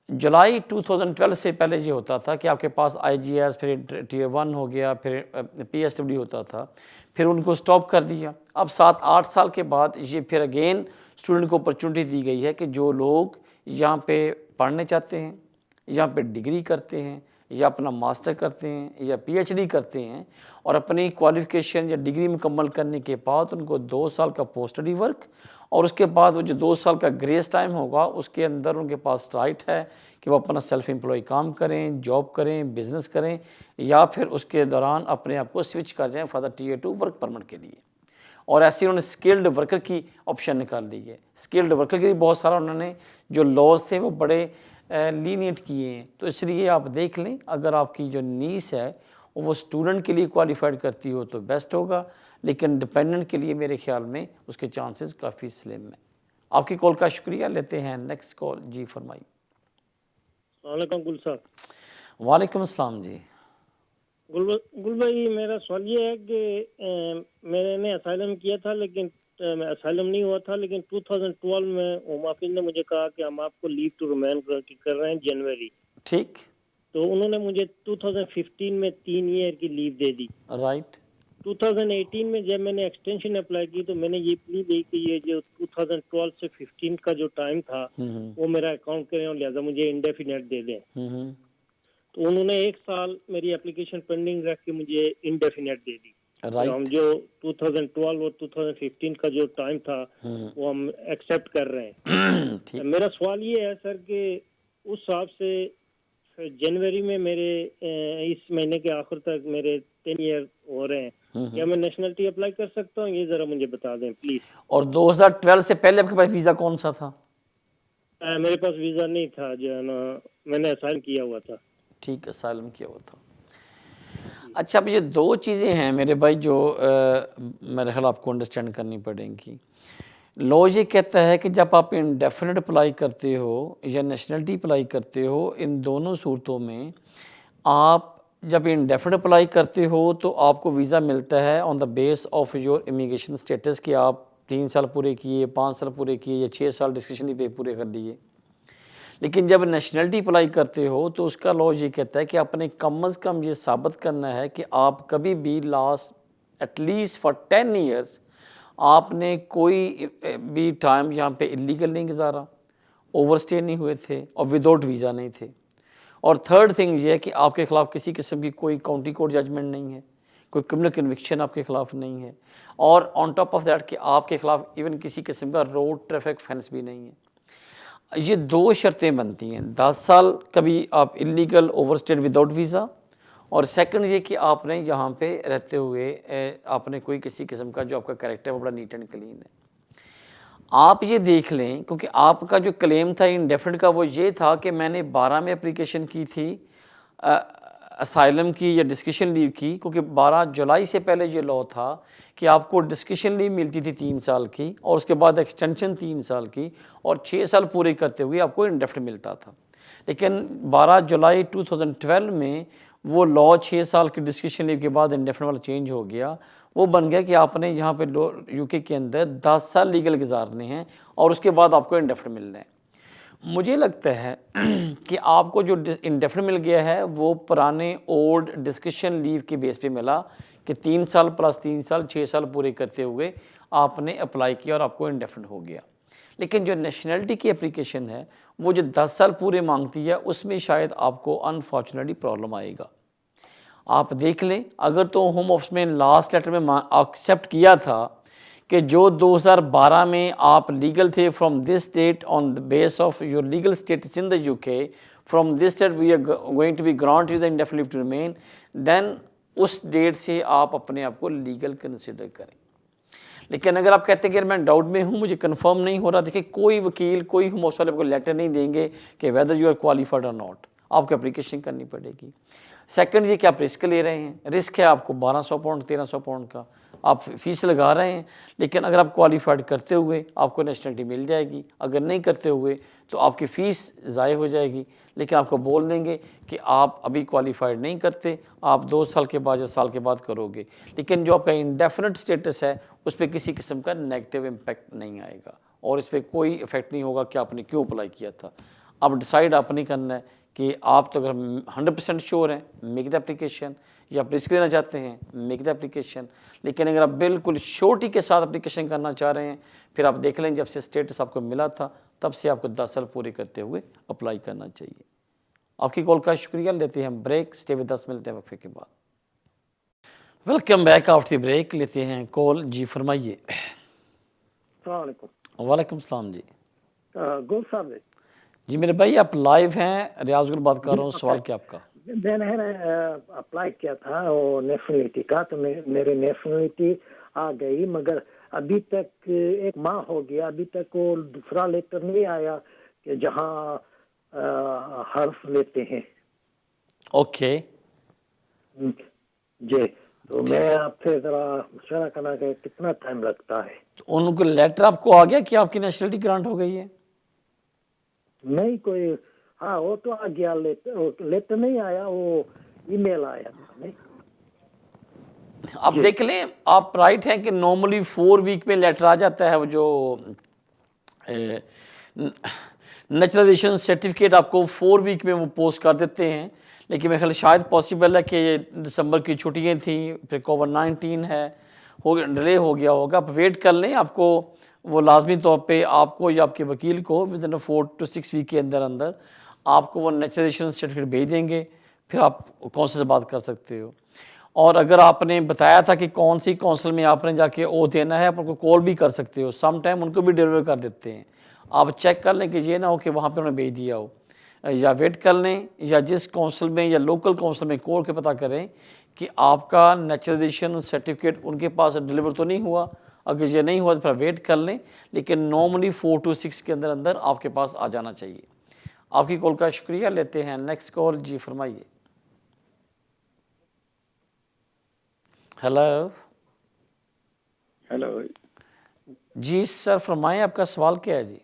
[SPEAKER 1] जुलाई 2012 से पहले ये होता था कि आपके पास IGS, फिर Tier 1 हो गया, फिर PSW होता था, फिर उनको स्टॉप कर दिया। अब 7-8 साल के बाद ये फिर अगेन स्टूडेंट को अपॉर्चुनिटी दी गई है कि जो लोग यहाँ पे पढ़ने चाहते हैं, यहाँ पे डिग्री करते हैं, या अपना मास्टर करते हैं, या PhD करते हैं, और अपनी क्वालिफ़िकेशन या डिग्री मुकम्मल करने के बाद उनको 2 साल का पोस्ट स्टडी वर्क, और उसके बाद वो जो 2 साल का ग्रेस टाइम होगा उसके अंदर उनके पास राइट है कि वो अपना सेल्फ एम्प्लॉय काम करें, जॉब करें, बिज़नेस करें, या फिर उसके दौरान अपने आप को स्विच कर जाएँ for the Tier 2 work permit के लिए। और ऐसे उन्होंने स्किल्ड वर्कर की ऑप्शन निकाल ली है। स्किल्ड वर्कर के लिए बहुत सारा उन्होंने जो लॉज थे वो बड़े लीनियंट किए हैं। तो इसलिए आप देख लें, अगर आपकी जो नीस है वो स्टूडेंट के लिए क्वालिफाइड करती हो तो बेस्ट होगा, लेकिन डिपेंडेंट के लिए मेरे ख्याल में उसके चांसेस काफ़ी स्लिम हैं। आपकी कॉल का शुक्रिया। लेते हैं नेक्स्ट कॉल। जी फरमाइए।
[SPEAKER 7] गुल साहब।
[SPEAKER 1] वालेकुम अस्सलाम जी।
[SPEAKER 7] गुल भाई, मेरा सवाल ये है कि मैंने असाइलम किया था, लेकिन असाइलम नहीं हुआ था, लेकिन 2012 में होम ऑफिस ने मुझे कहा कि हम आपको लीव टू रिमेन कर रहे हैं जनवरी।
[SPEAKER 1] ठीक।
[SPEAKER 7] तो उन्होंने मुझे 2015 में 3 ईयर की लीव दे दी।
[SPEAKER 1] राइट।
[SPEAKER 7] 2018 में जब मैंने एक्सटेंशन अप्लाई की तो मैंने ये प्ली दी कि ये जो 2012 से 15 का जो टाइम था वो मेरा अकाउंट करें और लिहाजा मुझे इंडेफिनेट दे दें। तो उन्होंने 1 साल मेरी एप्लीकेशन पेंडिंग रख के मुझे इंडेफिनेट दे दी।
[SPEAKER 1] राइट।
[SPEAKER 7] हम जो 2012 और 2015 का जो टाइम था वो हम एक्सेप्ट कर रहे हैं। मेरा सवाल ये है सर कि उस हिसाब से जनवरी में मेरे इस महीने के आखिर तक मेरे 10 ईयर हो रहे हैं, क्या मैं नेशनलिटी अप्लाई कर सकता हूँ? ये जरा मुझे बता दें प्लीज।
[SPEAKER 1] और 2012 से पहले आपके पास वीज़ा कौन सा था?
[SPEAKER 7] मेरे पास वीज़ा नहीं था, जो है ना मैंने असाइल किया हुआ था।
[SPEAKER 1] ठीक, असाइलम किया हुआ था। अच्छा, अब ये 2 चीज़ें हैं मेरे भाई जो मेरे ख्याल आपको अंडरस्टैंड करनी पड़ेंगी। लॉ ये कहता है कि जब आप इंडेफिनिट अप्लाई करते हो या नेशनलिटी अप्लाई करते हो, इन दोनों सूरतों में आप जब इंडेफिनिट अप्लाई करते हो तो आपको वीज़ा मिलता है on the base of your immigration status कि आप 3 साल पूरे किए, 5 साल पूरे किए, या 6 साल डिस्क्रिशनरी पे पूरे कर लिए। लेकिन जब नेशनलिटी अप्लाई करते हो तो उसका लॉ ये कहता है कि आपने कम अज़ कम ये साबित करना है कि आप कभी भी लास्ट एटलीस्ट फॉर 10 ईयर्स आपने कोई भी टाइम यहाँ पे इलीगल नहीं गुजारा, ओवरस्टे नहीं हुए थे, और विदाउट वीज़ा नहीं थे। और थर्ड थिंग ये है कि आपके ख़िलाफ़ किसी किस्म की कोई काउंटी कोर्ट जजमेंट नहीं है, कोई क्रिमिनल कन्विक्शन आपके ख़िलाफ़ नहीं है, और ऑन टॉप ऑफ दैट कि आपके ख़िलाफ़ इवन किसी किस्म का रोड ट्रैफिक फेंस भी नहीं है। ये 2 शर्तें बनती हैं, 10 साल कभी आप इलीगल ओवरस्टेड विदाउट वीज़ा, और सेकंड ये कि आपने यहाँ पे रहते हुए आपने कोई किसी किस्म का जो आपका कैरेक्टर है वो बड़ा नीट एंड क्लीन है। आप ये देख लें, क्योंकि आपका जो क्लेम था इंडेफिनिट का वो ये था कि मैंने 12 में एप्लीकेशन की थी असाइलम की या डिस्कशन लीव की, क्योंकि 12 जुलाई से पहले ये लॉ था कि आपको डिस्कशन लीव मिलती थी 3 साल की, और उसके बाद एक्सटेंशन 3 साल की, और 6 साल पूरे करते हुए आपको इंडेफिनिट मिलता था। लेकिन 12 जुलाई 2012 में वो लॉ 6 साल की डिस्कशन लीव के बाद इंडेफिनिट वाला चेंज हो गया। वो बन गया कि आपने यहाँ पे यूके के अंदर 10 साल लीगल गुजारने हैं और उसके बाद आपको इंडेफिनिट मिलना है। मुझे लगता है कि आपको जो इंडेफिनिट मिल गया है वो पुराने ओल्ड डिस्कशन लीव के बेस पे मिला कि 3 साल प्लस 3 साल 6 साल पूरे करते हुए आपने अप्लाई किया और आपको इंडेफिनिट हो गया। लेकिन जो नेशनलिटी की एप्लीकेशन है वो जो 10 साल पूरे मांगती है उसमें शायद आपको अनफॉर्चुनेटली प्रॉब्लम आएगा। आप देख लें, अगर तो होम ऑफिस में लास्ट लेटर में एक्सेप्ट किया था कि जो 2012 में आप लीगल थे from this state on the base of your legal status in the UK, from this state we are going to be grant you the indefinite to remain, then उस date से आप अपने आप को लीगल कंसिडर करें। लेकिन अगर आप कहते हैं कि मैं डाउट में हूँ, मुझे कंफर्म नहीं हो रहा, देखिए कोई वकील कोई होम ऑफिस वाले को लेटर नहीं देंगे कि वेदर यू आर क्वालिफाइड और नॉट। आपको एप्लीकेशन करनी पड़ेगी। सेकंड ये कि आप रिस्क ले रहे हैं, रिस्क है आपको 1200 पाउंड 1300 पाउंड का आप फीस लगा रहे हैं, लेकिन अगर आप क्वालिफाइड करते हुए आपको नेशनलिटी मिल जाएगी, अगर नहीं करते हुए तो आपकी फ़ीस ज़ाय हो जाएगी। लेकिन आपको बोल देंगे कि आप अभी क्वालिफाइड नहीं करते, आप 2 साल के बाद या साल के बाद करोगे, लेकिन जो आपका इंडेफिनिट स्टेटस है उस पर किसी किस्म का नेगेटिव इम्पैक्ट नहीं आएगा और इस पर कोई इफेक्ट नहीं होगा कि आपने क्यों अप्लाई किया था। अब डिसाइड आपने करना है कि आप तो अगर 100% श्योर हैं, मेक द एप्लीकेशन, या आप रिस्क लेना चाहते हैं, मेक द एप्लीकेशन। लेकिन अगर आप बिल्कुल श्योरिटी के साथ एप्लीकेशन करना चाह रहे हैं, फिर आप देख लें जब से स्टेटस आपको मिला था तब से आपको 10 साल पूरे करते हुए अप्लाई करना चाहिए। आपकी कॉल का शुक्रिया, लेते हैं हम ब्रेक, स्टे विद अस, मिलते हैं वक्फे के बाद। वेलकम बैक आफ्टर ब्रेक, लेते हैं कॉल। जी फरमाइए। वालेकुम सलाम जी।
[SPEAKER 8] गुल साहब
[SPEAKER 1] जी मेरे भाई आप लाइव हैं, रियाज गुल बात कर रहा हूँ। सवाल क्या आपका?
[SPEAKER 8] मैंने अप्लाई किया था वो नेशनलिटी का, तो मेरी नेशनलिटी आ गई, मगर अभी तक 1 माह हो गया, अभी तक वो दूसरा लेटर नहीं आया कि जहाँ हर्फ लेते हैं।
[SPEAKER 1] ओके
[SPEAKER 8] जी, तो मैं आपसे जरा मशवरा करना कि कितना टाइम लगता है।
[SPEAKER 1] तो उनको लेटर आपको आ गया कि आपकी नेशनलिटी ग्रांट हो गई है?
[SPEAKER 8] नहीं कोई, हाँ वो तो आ गया, लेटर नहीं आया, वो ईमेल आया था। नहीं
[SPEAKER 1] आप देख लें, आप राइट हैं कि नॉर्मली 4 वीक में लेटर आ जाता है, वो जो नेचुरलाइजेशन सर्टिफिकेट आपको 4 वीक में वो पोस्ट कर देते हैं। लेकिन मेरे ख्याल शायद पॉसिबल है कि दिसंबर की छुट्टियाँ थी, फिर कोविड-19 है, हो डिले हो गया होगा। आप वेट कर लें, आपको वो लाजमी तौर पे आपको या आपके वकील को विद इन 4 to 6 वीक के अंदर अंदर आपको वो नेचुरलाइजेशन सर्टिफिकेट भेज देंगे, फिर आप कौंसिल से बात कर सकते हो। और अगर आपने बताया था कि कौन सी कौंसिल में आपने जाके ओ देना है, आप उनको कॉल भी कर सकते हो, सम टाइम उनको भी डिलीवर कर देते हैं। आप चेक कर लें कि ये ना हो कि वहाँ पे उन्होंने भेज दिया हो, या वेट कर लें, या जिस कौंसिल में या लोकल कौंसिल में कॉल के पता करें कि आपका नेचुरलाइजेशन सर्टिफिकेट उनके पास डिलीवर तो नहीं हुआ। अगर ये नहीं हुआ तो फिर वेट कर लें, लेकिन नॉर्मली 4 to 6 के अंदर अंदर आपके पास आ जाना चाहिए। आपकी कॉल का शुक्रिया, लेते हैं नेक्स्ट कॉल। जी फरमाइए। हेलो
[SPEAKER 3] हेलो
[SPEAKER 1] जी सर फरमाएं, आपका सवाल क्या है? जी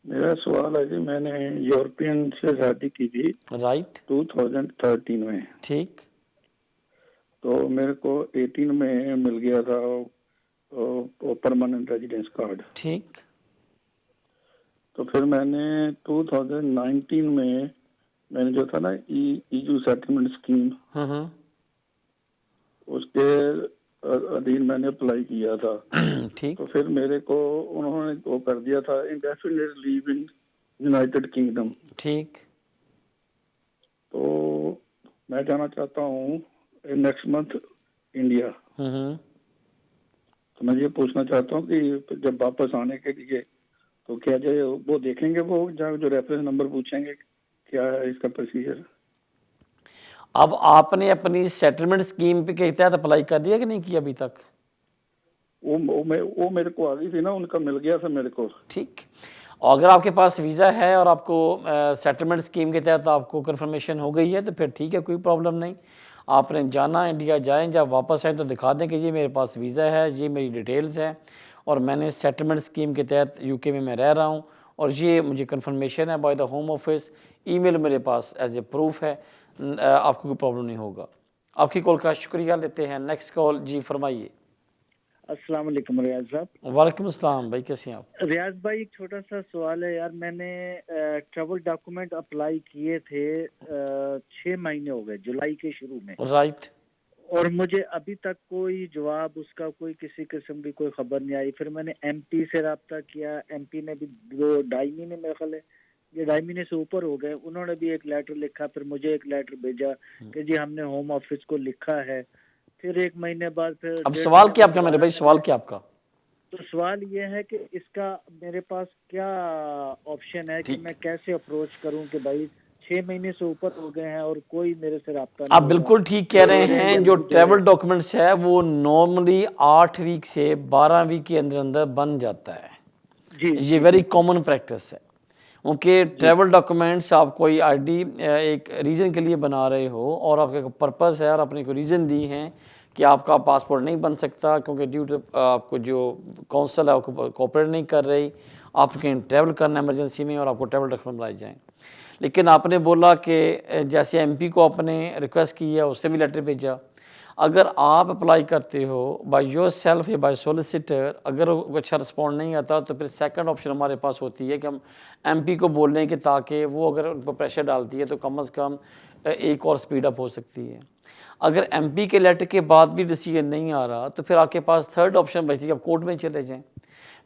[SPEAKER 3] मेरा सवाल है जी, मैंने यूरोपियन से शादी की थी
[SPEAKER 1] राइट
[SPEAKER 3] 2013 में।
[SPEAKER 1] ठीक,
[SPEAKER 3] तो मेरे को 18 में मिल गया था वो परमानेंट रेजिडेंस कार्ड।
[SPEAKER 1] ठीक,
[SPEAKER 3] तो फिर मैंने 2019 में मैंने जो था ना EU सेटलमेंट स्कीम, उसके अधीन मैंने अप्लाई किया था।
[SPEAKER 1] ठीक,
[SPEAKER 3] तो फिर मेरे को उन्होंने वो कर दिया था indefinite leave in United kingdom.
[SPEAKER 1] ठीक,
[SPEAKER 3] तो मैं जाना चाहता हूँ नेक्स्ट मंथ इंडिया। तो मैं ये पूछना चाहता हूँ कि जब वापस आने के लिए तो क्या जो वो देखेंगे, वो जो रेफरेंस नंबर पूछेंगे, क्या है इसका प्रोसीजर?
[SPEAKER 1] अब आपने अपनी सेटलमेंट स्कीम पे के तहत अप्लाई कर दिया कि नहीं किया अभी तक?
[SPEAKER 3] वो मेरे को आ गई थी ना, उनका मिल गया था मेरे को।
[SPEAKER 1] ठीक, और अगर आपके पास वीज़ा है और आपको सेटलमेंट स्कीम के तहत आपको कंफर्मेशन हो गई है तो फिर ठीक है, कोई प्रॉब्लम नहीं। आपने जाना इंडिया जाएं, जब वापस आएँ तो दिखा दें कि ये मेरे पास वीज़ा है, ये मेरी डिटेल्स हैं और मैंने सेटलमेंट स्कीम के तहत UK में मैं रह रहा हूँ और ये मुझे कंफर्मेशन है by the home office, email मेरे पास एज ए प्रूफ है। आपको कोई प्रॉब्लम नहीं होगा। आपकी कॉल का शुक्रिया, लेते हैं नेक्स्ट कॉल। जी फरमाइए।
[SPEAKER 9] अस्सलाम वालेकुम रियाज साहब।
[SPEAKER 1] वालेकुम अस्सलाम भाई, कैसे हैं आप?
[SPEAKER 9] रियाज भाई एक छोटा सा सवाल है यार, मैंने ट्रैवल डॉक्यूमेंट अप्लाई किए थे 6 महीने हो गए, जुलाई के शुरू में।
[SPEAKER 1] राइट।
[SPEAKER 9] और मुझे अभी तक कोई जवाब उसका, कोई किसी किस्म की कोई खबर नहीं आई। फिर मैंने MP से रब्ता किया, MP ने भी 2-2.5 महीने मेरे ख्याल है, ये 2.5 महीने से ऊपर हो गए, उन्होंने भी एक लेटर लिखा, फिर मुझे एक लेटर भेजा कि जी हमने होम ऑफिस को लिखा है। फिर 1 महीने बाद फिर
[SPEAKER 1] अब सवाल क्या आपका मेरे भाई, सवाल क्या आपका?
[SPEAKER 9] तो सवाल ये है कि इसका मेरे पास क्या ऑप्शन है कि मैं कैसे अप्रोच करूं कि भाई 6 महीने से ऊपर हो गए हैं और कोई मेरे से रब्ता नहीं।
[SPEAKER 1] आप बिल्कुल ठीक कह रहे हैं। जो ट्रैवल डॉक्यूमेंट्स है वो नॉर्मली 8 वीक से 12 वीक के अंदर अंदर बन जाता है जी। ये वेरी कॉमन प्रैक्टिस है। उनके ट्रैवल डॉक्यूमेंट्स आप कोई आईडी एक रीज़न के लिए बना रहे हो और आपका पर्पस है और आपने कोई रीज़न दी हैं कि आपका पासपोर्ट नहीं बन सकता क्योंकि ड्यू टू आपको जो काउंसिल है आपको कोऑपरेट नहीं कर रही, आप कहीं ट्रैवल करना इमरजेंसी में और आपको ट्रैवल डॉक्यूमेंट बनाए जाएँ। लेकिन आपने बोला कि जैसे एमपी को आपने रिक्वेस्ट की है उससे भी लेटर भेजा। अगर आप अप्लाई करते हो बाय योर सेल्फ या बाय सोलिसिटर, अगर अच्छा रिस्पॉन्ड नहीं आता तो फिर सेकंड ऑप्शन हमारे पास होती है कि हम एमपी को बोल लें कि ताकि वो अगर उन पर प्रेशर डालती है तो कम से कम एक और स्पीड अप हो सकती है। अगर एमपी के लेटर के बाद भी डिसीजन नहीं आ रहा तो फिर आपके पास थर्ड ऑप्शन बचती है, आप कोर्ट में चले जाएँ।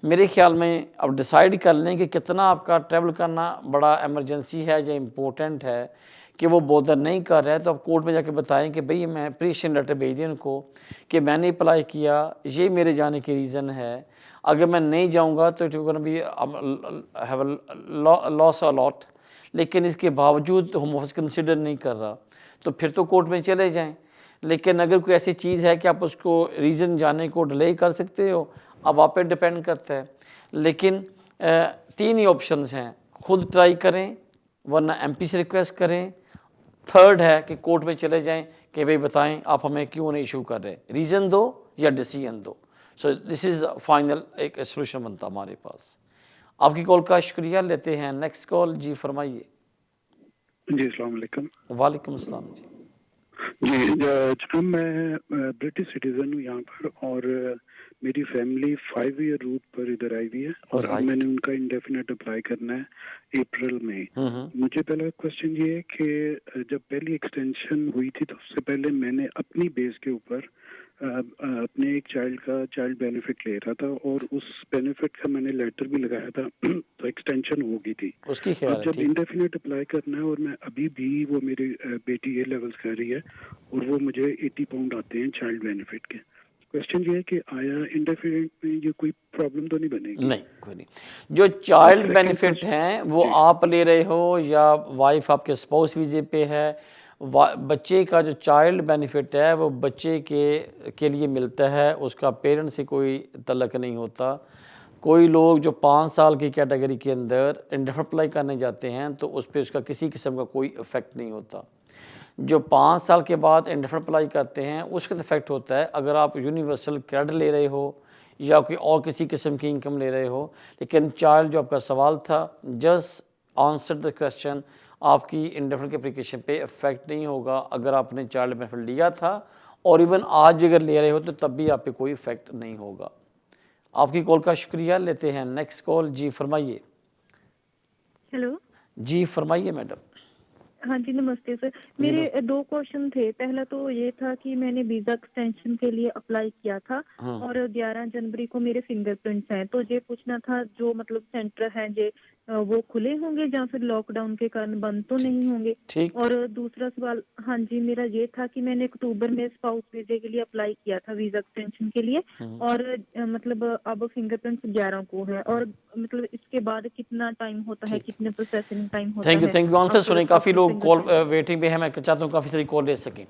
[SPEAKER 1] मेरे ख्याल में अब डिसाइड कर लें कि कितना आपका ट्रैवल करना बड़ा इमरजेंसी है या इम्पोर्टेंट है कि वो बॉदर नहीं कर रहा है, तो आप कोर्ट में जाके बताएं कि भाई मैं एप्लीकेशन लेटर भेज दें उनको कि मैंने अप्लाई किया, ये मेरे जाने की रीज़न है, अगर मैं नहीं जाऊंगा तो it will be have loss a lot, लेकिन इसके बावजूद होम ऑफिस कंसिडर नहीं कर रहा तो फिर तो कोर्ट में चले जाएं। लेकिन अगर कोई ऐसी चीज़ है कि आप उसको रीज़न जाने को डिले कर सकते हो, अब आप पे डिपेंड करता है। लेकिन 3 ही ऑप्शंस हैं, खुद ट्राई करें वरना एमपी से रिक्वेस्ट करें, थर्ड है कि कोर्ट में चले जाएं कि भाई बताएं आप हमें क्यों नहीं इशू कर रहे, रीज़न दो या डिसीजन दो। सो दिस इज़ फाइनल एक सोल्यूशन बनता हमारे पास। आपकी कॉल का शुक्रिया, लेते हैं नेक्स्ट कॉल। जी फरमाइए।
[SPEAKER 2] जी अस्सलाम वालेकुम।
[SPEAKER 1] वालेकुम अस्सलाम।
[SPEAKER 2] जी जनाब मैं ब्रिटिश सिटीज़न हूँ यहाँ पर और मेरी फैमिली 5 ईयर रूट पर इधर आई हुई है और अब मैंने उनका इंडेफिनेट अप्लाई करना है अप्रैल में। मुझे पहला क्वेश्चन ये है कि जब पहली एक्सटेंशन हुई थी तो उससे पहले मैंने अपनी बेस के ऊपर अपने एक चाइल्ड बेनिफिट ले रहा था और उस बेनिफिट का मैंने लेटर भी लगाया था तो एक्सटेंशन हो गई थी।
[SPEAKER 1] उसकी
[SPEAKER 2] अब जब इंडेफिनेट अप्लाई करना है और मैं अभी भी वो मेरी बेटी ये लेवल्स कर रही है और वो मुझे 80 पाउंड आते हैं चाइल्ड बेनिफिट के। क्वेश्चन ये है कि आया इंडेफिनेट में ये कोई प्रॉब्लम तो नहीं बनेगी?
[SPEAKER 1] नहीं, कोई नहीं। जो चाइल्ड बेनिफिट हैं वो आप ले रहे हो या वाइफ आपके स्पाउस वीज़े पे है, बच्चे का जो चाइल्ड बेनिफिट है वो बच्चे के लिए मिलता है, उसका पेरेंट्स से कोई तल्लक नहीं होता। कोई लोग जो 5 साल की कैटेगरी के अंदर इंडेफिनेट अप्लाई करने जाते हैं तो उस पर उसका किसी किस्म का कोई इफ़ेक्ट नहीं होता। जो 5 साल के बाद इंडेफिनेट अप्लाई करते हैं उसका इफेक्ट होता है अगर आप यूनिवर्सल क्रेडिट ले रहे हो या कोई और किसी किस्म की इनकम ले रहे हो। लेकिन चाइल्ड जो आपका सवाल था, जस्ट आंसर द क्वेश्चन, आपकी इंडेफिनेट की एप्लीकेशन पे इफेक्ट नहीं होगा अगर आपने चाइल्ड बेनिफिट लिया था और इवन आज अगर ले रहे हो तो तब भी आप पे कोई इफेक्ट नहीं होगा। आपकी कॉल का शुक्रिया, लेते हैं नेक्स्ट कॉल। जी फरमाइए।
[SPEAKER 10] हेलो
[SPEAKER 1] जी फरमाइए मैडम।
[SPEAKER 10] हाँ जी नमस्ते सर। मेरे 2 क्वेश्चन थे। पहला तो ये था कि मैंने वीजा एक्सटेंशन के लिए अप्लाई किया था और 11 जनवरी को मेरे फिंगरप्रिंट्स हैं, तो ये पूछना था जो मतलब सेंटर हैं जे वो खुले होंगे या फिर लॉकडाउन के कारण बंद तो नहीं होंगे? और दूसरा सवाल हाँ जी मेरा ये था कि मैंने अक्टूबर में स्पाउस वीजे के लिए अप्लाई किया था वीजा एक्सटेंशन के लिए और मतलब अब फिंगरप्रिंट्स 11 को है और मतलब इसके बाद कितना टाइम होता है, कितने प्रोसेसिंग टाइम होता है?
[SPEAKER 1] थैंक यू आंसर सुने। काफ़ी लोग कॉल वेटिंग पे है, मैं चाहता हूँ काफ़ी सारी कॉल ले सकें।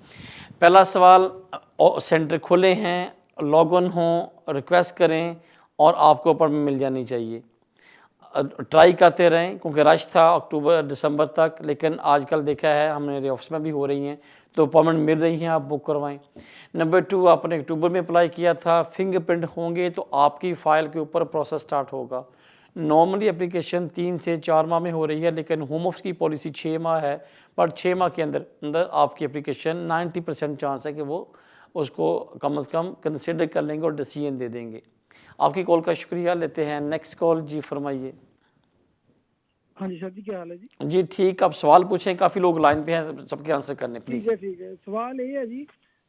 [SPEAKER 1] पहला सवाल, सेंटर खुले हैं, लॉग इन हों, रिक्वेस्ट करें और आपको अपॉइंटमेंट मिल जानी चाहिए। ट्राई करते रहें क्योंकि रश था अक्टूबर दिसंबर तक, लेकिन आजकल देखा है हमने मेरे ऑफिस में भी हो रही हैं तो अपॉइंटमेंट मिल रही हैं, आप बुक करवाएं। नंबर 2, आपने अक्टूबर में अप्लाई किया था, फिंगरप्रिंट होंगे तो आपकी फ़ाइल के ऊपर प्रोसेस स्टार्ट होगा। नॉर्मली एप्लीकेशन 3 से 4 माह में हो रही है, लेकिन होम ऑफिस की पॉलिसी 6 माह है, पर 6 माह के अंदर आपकी एप्लीकेशन 90% चांस है कि वो उसको कम से कम कंसिडर कर लेंगे और डिसीजन दे देंगे। आपकी कॉल का शुक्रिया, लेते हैं नेक्स्ट कॉल। जी फरमाइए।
[SPEAKER 11] हाँ जी सर जी, क्या हाल है जी?
[SPEAKER 1] जी ठीक, आप सवाल पूछें, काफ़ी लोग लाइन पे हैं, सबके आंसर करने प्लीज।
[SPEAKER 11] ठीक है। सवाल ये है जी,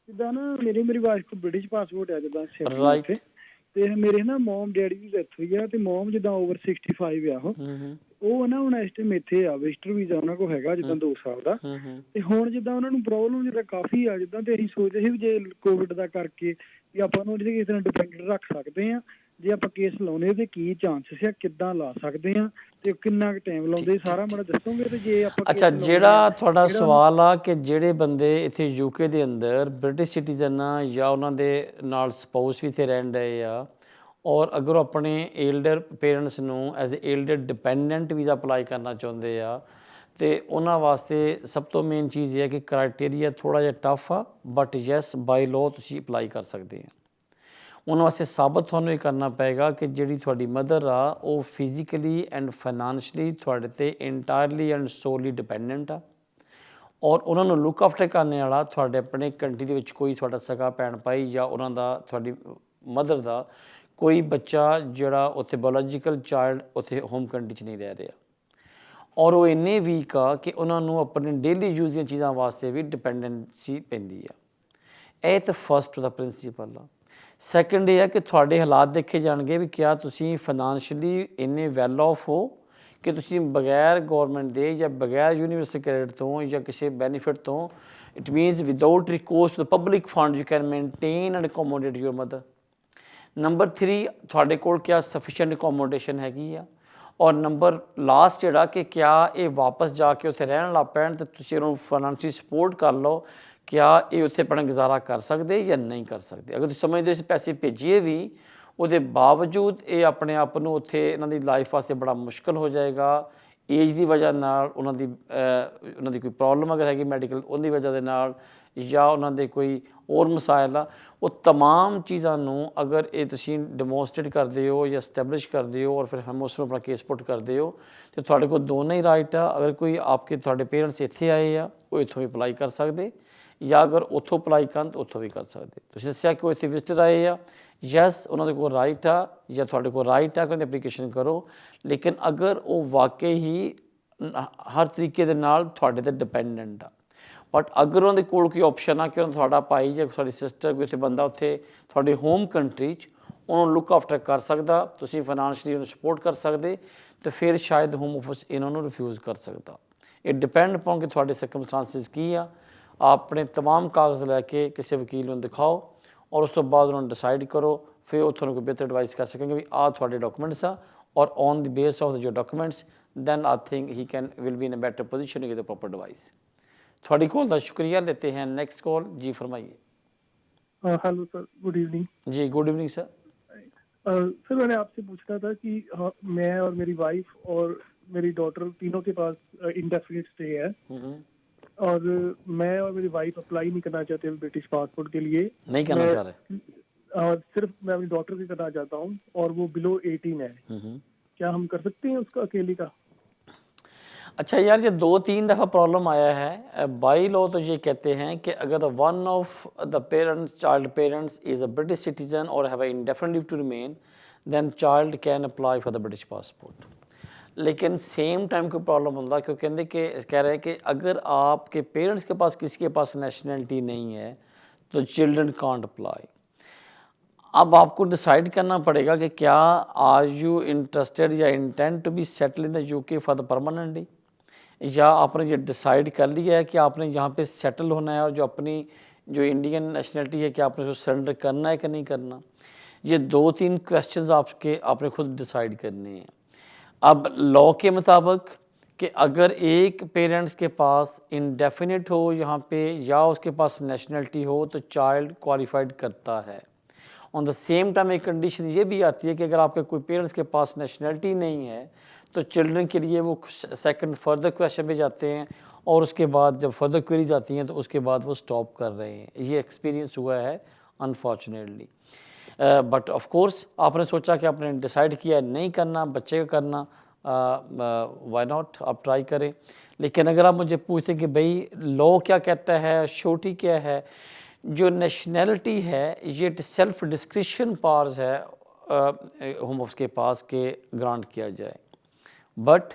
[SPEAKER 11] जिदा ना मेरी वाइफ को ब्रिटिश पासपोर्ट है जिदा
[SPEAKER 1] राइट
[SPEAKER 11] ਤੇ ਮੇਰੇ ਨਾ ਮਮ ਡੈਡੀ ਦੀ ਡੈਥ ਹੋਈ ਆ ਤੇ ਮਮ ਜਿੱਦਾਂ ਓਵਰ 65 ਆ ਉਹ ਨਾ ਹੁਣ ਇਸ ਟਾਈਮ ਇੱਥੇ ਆ, ਵਿਜ਼ਟਰ ਵੀਜ਼ਾ ਉਹਨਾਂ ਕੋਲ ਹੈਗਾ ਜਿੱਦਾਂ 2 ਸਾਲ ਦਾ ਤੇ ਹੁਣ ਜਿੱਦਾਂ ਉਹਨਾਂ ਨੂੰ ਪ੍ਰੋਬਲਮ ਜਿੱਦਾਂ ਕਾਫੀ ਆ ਜਿੱਦਾਂ ਤੇ ਅਸੀਂ ਸੋਚਦੇ ਸੀ ਵੀ ਜੇ ਕੋਵਿਡ ਦਾ ਕਰਕੇ ਵੀ ਆਪਾਂ ਨੂੰ ਕਿਸੇ ਤਰ੍ਹਾਂ ਡਿਪੈਂਡੈਂਟ ਰੱਖ ਸਕਦੇ ਆ, ਜੇ ਆਪਾਂ ਕੇਸ ਲਾਉਣੇ ਉਹਦੇ ਕੀ ਚਾਂਸਸ ਆ, ਕਿੱਦਾਂ ਲਾ ਸਕਦੇ ਆ ਤੇ ਕਿੰਨਾ ਟਾਈਮ ਲਾਉਂਦੇ, ਸਾਰਾ ਮੈਨੂੰ ਦੱਸੋਗੇ ਤੇ ਜੇ ਆਪਾਂ
[SPEAKER 1] ਅੱਛਾ ਜਿਹੜਾ ਤੁਹਾਡਾ ਸਵਾਲ ਆ ਕਿ ਜਿਹੜੇ ਬੰਦੇ ਇੱਥੇ ਯੂਕੇ ਦੇ ਅੰਦਰ ਬ੍ਰਿਟਿਸ਼ ਸਿਟੀਜ਼ਨ ਆ ਜਾਂ ਉਹਨਾਂ ਦੇ ਨਾਲ ਸਪਾਊਸ ਵੀ ਇੱਥੇ ਰਹਿਣ ਰਹੇ ਆ ਔਰ ਅਗਰ ਉਹ ਆਪਣੇ ਏਲਡਰ ਪੇਰੈਂਟਸ ਨੂੰ as a elder dependent visa apply ਕਰਨਾ ਚਾਹੁੰਦੇ ਆ ਤੇ ਉਹਨਾਂ ਵਾਸਤੇ ਸਭ ਤੋਂ ਮੇਨ ਚੀਜ਼ ਇਹ ਹੈ ਕਿ ਕ੍ਰਾਈਟੇਰੀਆ ਥੋੜ੍ਹਾ ਜਿਹਾ ਟਫ ਆ, ਬਟ ਯੈਸ ਬਾਈ ਲਾਅ ਤੁਸੀਂ ਅਪਲਾਈ ਕਰ ਸਕਦੇ ਆ। ਉਹਨਾਂ ਵਾਸਤੇ ਸਾਬਤ ਤੁਹਾਨੂੰ ਇਹ ਕਰਨਾ ਪਏਗਾ ਕਿ ਜਿਹੜੀ ਤੁਹਾਡੀ ਮਦਰ ਆ ਉਹ ਫਿਜ਼ੀਕਲੀ ਐਂਡ ਫਾਈਨੈਂਸ਼ਲੀ ਤੁਹਾਡੇ 'ਤੇ ਇੰਟਾਇਰਲੀ ਐਂਡ ਸੋਲੀ ਡਿਪੈਂਡੈਂਟ ਆ, ਔਰ ਉਹਨਾਂ ਨੂੰ ਲੁੱਕ ਆਫਟਰ ਕਰਨ ਵਾਲਾ ਤੁਹਾਡੇ ਆਪਣੇ ਕੰਟਰੀ ਦੇ ਵਿੱਚ ਕੋਈ ਤੁਹਾਡਾ ਸਕਾ ਭੈਣ ਭਾਈ ਜਾਂ ਉਹਨਾਂ ਦਾ ਤੁਹਾਡੀ ਮਦਰ ਦਾ ਕੋਈ ਬੱਚਾ ਜਿਹੜਾ ਉੱਥੇ ਬਾਇਓਲੋਜੀਕਲ ਚਾਈਲਡ ਉੱਥੇ ਹੋਮ ਕੰਟਰੀ 'ਚ ਨਹੀਂ ਰਹਿ ਰਿਹਾ, ਔਰ ਉਹ ਇੰਨੇ ਵੀਕ ਆ ਕਿ ਉਹਨਾਂ ਨੂੰ ਆਪਣੇ ਡੇਲੀ ਯੂਜ਼ ਦੀਆਂ ਚੀਜ਼ਾਂ ਵਾਸਤੇ ਵੀ ਡਿਪੈਂਡੈਂਸੀ ਪੈਂਦੀ ਆ। ਇਹ ਤਾਂ ਫਸਟ ਦਾ ਪ੍ਰਿੰਸੀਪਲ ਆ। ਸੈਕਿੰਡ ਇਹ ਹੈ ਕਿ ਤੁਹਾਡੇ ਹਾਲਾਤ ਦੇਖੇ ਜਾਣਗੇ ਵੀ ਕਿਆ ਤੁਸੀਂ ਫਾਈਨੈਂਸ਼ੀਅਲੀ ਇੰਨੇ ਵੈਲ ਆਫ ਹੋ ਕਿ ਤੁਸੀਂ ਬਗੈਰ ਗੌਰਮੈਂਟ ਦੇ ਜਾਂ ਬਗੈਰ ਯੂਨੀਵਰਸਿਟੀ ਕ੍ਰੈਡਿਟ ਤੋਂ ਜਾਂ ਕਿਸੇ ਬੈਨੀਫਿਟ ਤੋਂ, it means without recourse to the public fund you can maintain and accommodate your mother. Number 3 ਤੁਹਾਡੇ ਕੋਲ ਕਿਆ ਸਫੀਸ਼ੀਐਂਟ ਅਕੋਮੋਡੇਸ਼ਨ ਹੈਗੀ ਆ, ਔਰ ਨੰਬਰ ਲਾਸਟ ਜਿਹੜਾ ਕਿ ਕਿਆ ਇਹ ਵਾਪਸ ਜਾ ਕੇ ਉੱਥੇ ਰਹਿਣ ਲੱਗ ਪੈਣ ਅਤੇ ਤੁਸੀਂ ਉਹਨੂੰ ਫਾਈਨੈਂਸ਼ਲੀ ਸਪੋਰਟ ਕਰ ਲਓ, ਕਿਆ ਇਹ ਉੱਥੇ ਆਪਣਾ ਗੁਜ਼ਾਰਾ ਕਰ ਸਕਦੇ ਜਾਂ ਨਹੀਂ ਕਰ ਸਕਦੇ। ਅਗਰ ਤੁਸੀਂ ਸਮਝਦੇ ਹੋ ਪੈਸੇ ਭੇਜੀਏ ਵੀ ਉਹਦੇ ਬਾਵਜੂਦ ਇਹ ਆਪਣੇ ਆਪ ਨੂੰ ਉੱਥੇ ਇਹਨਾਂ ਦੀ ਲਾਈਫ ਵਾਸਤੇ ਬੜਾ ਮੁਸ਼ਕਿਲ ਹੋ ਜਾਏਗਾ, ਏਜ ਦੀ ਵਜ੍ਹਾ ਨਾਲ ਉਹਨਾਂ ਦੀ ਕੋਈ ਪ੍ਰੋਬਲਮ ਅਗਰ ਹੈਗੀ ਮੈਡੀਕਲ ਉਹਦੀ ਵਜ੍ਹਾ ਦੇ ਨਾਲ, ਜਾਂ ਉਹਨਾਂ ਦੇ ਕੋਈ ਹੋਰ ਮਸਾਇਲ ਆ, ਉਹ ਤਮਾਮ ਚੀਜ਼ਾਂ ਨੂੰ ਅਗਰ ਇਹ ਤੁਸੀਂ ਡੈਮੋਸਟਰੇਟ ਕਰਦੇ ਹੋ ਜਾਂ ਸਟੈਬਲਿਸ਼ ਕਰਦੇ ਹੋ ਔਰ ਫਿਰ ਹਮ ਉਸ ਨੂੰ ਆਪਣਾ ਕੇਸ ਪੁੱਟ ਕਰਦੇ ਹੋ ਤਾਂ ਤੁਹਾਡੇ ਕੋਲ ਦੋਨੋਂ ਹੀ ਰਾਈਟ ਆ। ਅਗਰ ਕੋਈ ਤੁਹਾਡੇ ਪੇਰੈਂਟਸ ਇੱਥੇ ਆਏ ਆ ਉਹ ਇੱਥੋਂ ਵੀ ਅਪਲਾਈ ਕਰ ਸਕਦੇ, ਜਾਂ ਅਗਰ ਉੱਥੋਂ ਅਪਲਾਈ ਕਰਨ ਤਾਂ ਉੱਥੋਂ ਵੀ ਕਰ ਸਕਦੇ। ਤੁਸੀਂ ਦੱਸਿਆ ਕਿ ਉਹ ਇੱਥੇ ਵਿਜ਼ਟਰ ਆਏ ਆ, ਯੈਸ ਉਹਨਾਂ ਦੇ ਕੋਲ ਰਾਈਟ ਆ ਜਾਂ ਤੁਹਾਡੇ ਕੋਲ ਰਾਈਟ ਆ ਕਿ ਉਹਦੀ ਐਪਲੀਕੇਸ਼ਨ ਕਰੋ, ਲੇਕਿਨ ਅਗਰ ਉਹ ਵਾਕਈ ਹੀ ਹਰ ਤਰੀਕੇ ਦੇ ਨਾਲ ਤੁਹਾਡੇ 'ਤੇ ਡਿਪੈਂਡੈਂਟ ਆ, ਬਟ ਅਗਰ ਉਹਨਾਂ ਦੇ ਕੋਲ ਕੋਈ ਆਪਸ਼ਨ ਆ ਕਿ ਤੁਹਾਡਾ ਭਾਈ ਜਾਂ ਤੁਹਾਡੀ ਸਿਸਟਰ ਕੋਈ ਉੱਥੇ ਬੰਦਾ ਉੱਥੇ ਤੁਹਾਡੇ ਹੋਮ ਕੰਟਰੀ 'ਚ ਉਹਨੂੰ ਲੁੱਕ ਆਫਟਰ ਕਰ ਸਕਦਾ, ਤੁਸੀਂ ਫਾਈਨੈਂਸ਼ਲੀ ਉਹਨੂੰ ਸਪੋਰਟ ਕਰ ਸਕਦੇ, ਤਾਂ ਫਿਰ ਸ਼ਾਇਦ ਹੋਮ ਆਫਿਸ ਇਹਨਾਂ ਨੂੰ ਰਿਫਿਊਜ਼ ਕਰ ਸਕਦਾ। ਇਹ ਡਿਪੈਂਡ ਅਪੋਨ ਕਿ ਤੁਹਾਡੇ ਸਰਕਮਸਟੈਂਸਿਸ ਕੀ ਆ। ਆਪਣੇ ਤਮਾਮ ਕਾਗਜ਼ ਲੈ ਕੇ ਕਿਸੇ ਵਕੀਲ ਨੂੰ ਦਿਖਾਓ ਔਰ ਉਸ ਤੋਂ ਬਾਅਦ ਉਹਨਾਂ ਨੂੰ ਡਿਸਾਈਡ ਕਰੋ, ਫਿਰ ਉਹ ਤੁਹਾਨੂੰ ਕੋਈ ਬਿਹਤਰ ਐਡਵਾਈਸ ਕਰ ਸਕਣਗੇ ਵੀ ਆਹ ਤੁਹਾਡੇ ਡਾਕੂਮੈਂਟਸ ਆ, ਔਰ on the base of your documents then I think he will be in a better position to give the proper advice. थोड़ी कॉल का शुक्रिया लेते हैं। नेक्स्ट कॉल जी फरमाइए।
[SPEAKER 12] Hello sir, good evening.
[SPEAKER 1] जी गुड इवनिंग सर।
[SPEAKER 12] सर मैंने आपसे पूछना था कि मैं और मेरी वाइफ और मेरी डॉटर तीनों के पास इंडेफिनिट स्टे है, और मैं और मेरी वाइफ अप्लाई नहीं करना चाहते ब्रिटिश पासपोर्ट के लिए।
[SPEAKER 1] नहीं करना चाह रहे?
[SPEAKER 12] और सिर्फ मैं अपनी डॉटर के करना चाहता हूँ, और वो बिलो 18 है। क्या हम कर सकते हैं उसका अकेली का?
[SPEAKER 1] अच्छा यार, ये 2-3 दफ़ा प्रॉब्लम आया है। बाई लॉ तो ये कहते हैं कि अगर one of the parents, child parents is a British citizen और have indefinite leave to remain, then child can apply for the British passport. लेकिन सेम टाइम कोई प्रॉब्लम होता क्यों कहते कि कह रहे हैं कि अगर आपके पेरेंट्स के पास किसी के पास नेशनलिटी नहीं है तो चिल्ड्रन कांट अप्लाई। अब आपको डिसाइड करना पड़ेगा कि क्या आर यू इंटरेस्टेड या intent to be settle in the UK for the permanently, या आपने ये डिसाइड कर लिया है कि आपने यहाँ पे सेटल होना है और जो अपनी जो इंडियन नेशनलिटी है कि आपने उसको सरेंडर करना है कि नहीं करना। ये 2-3 क्वेश्चंस आपने खुद डिसाइड करने हैं। अब लॉ के मुताबिक कि अगर एक पेरेंट्स के पास इंडेफिनिट हो यहाँ पे या उसके पास नेशनलिटी हो तो चाइल्ड क्वालिफाइड करता है। ऑन द सेम टाइम एक कंडीशन ये भी आती है कि अगर आपके कोई पेरेंट्स के पास नेशनलिटी नहीं है तो चिल्ड्रन के लिए वो सेकंड फर्दर क्वेश्चन पे जाते हैं, और उसके बाद जब फर्दर क्वेरीज आती हैं तो उसके बाद वो स्टॉप कर रहे हैं। ये एक्सपीरियंस हुआ है अनफॉर्चुनेटली। बट ऑफ कोर्स आपने सोचा कि आपने डिसाइड किया है नहीं करना, बच्चे का करना, वाई नॉट, आप ट्राई करें। लेकिन अगर आप मुझे पूछते हैं कि भाई लॉ क्या कहता है, श्योरिटी क्या है, जो नेशनलिटी है ये सेल्फ डिस्क्रिशन पावर्स है होम ऑफिस के पास के ग्रांट किया जाए। बट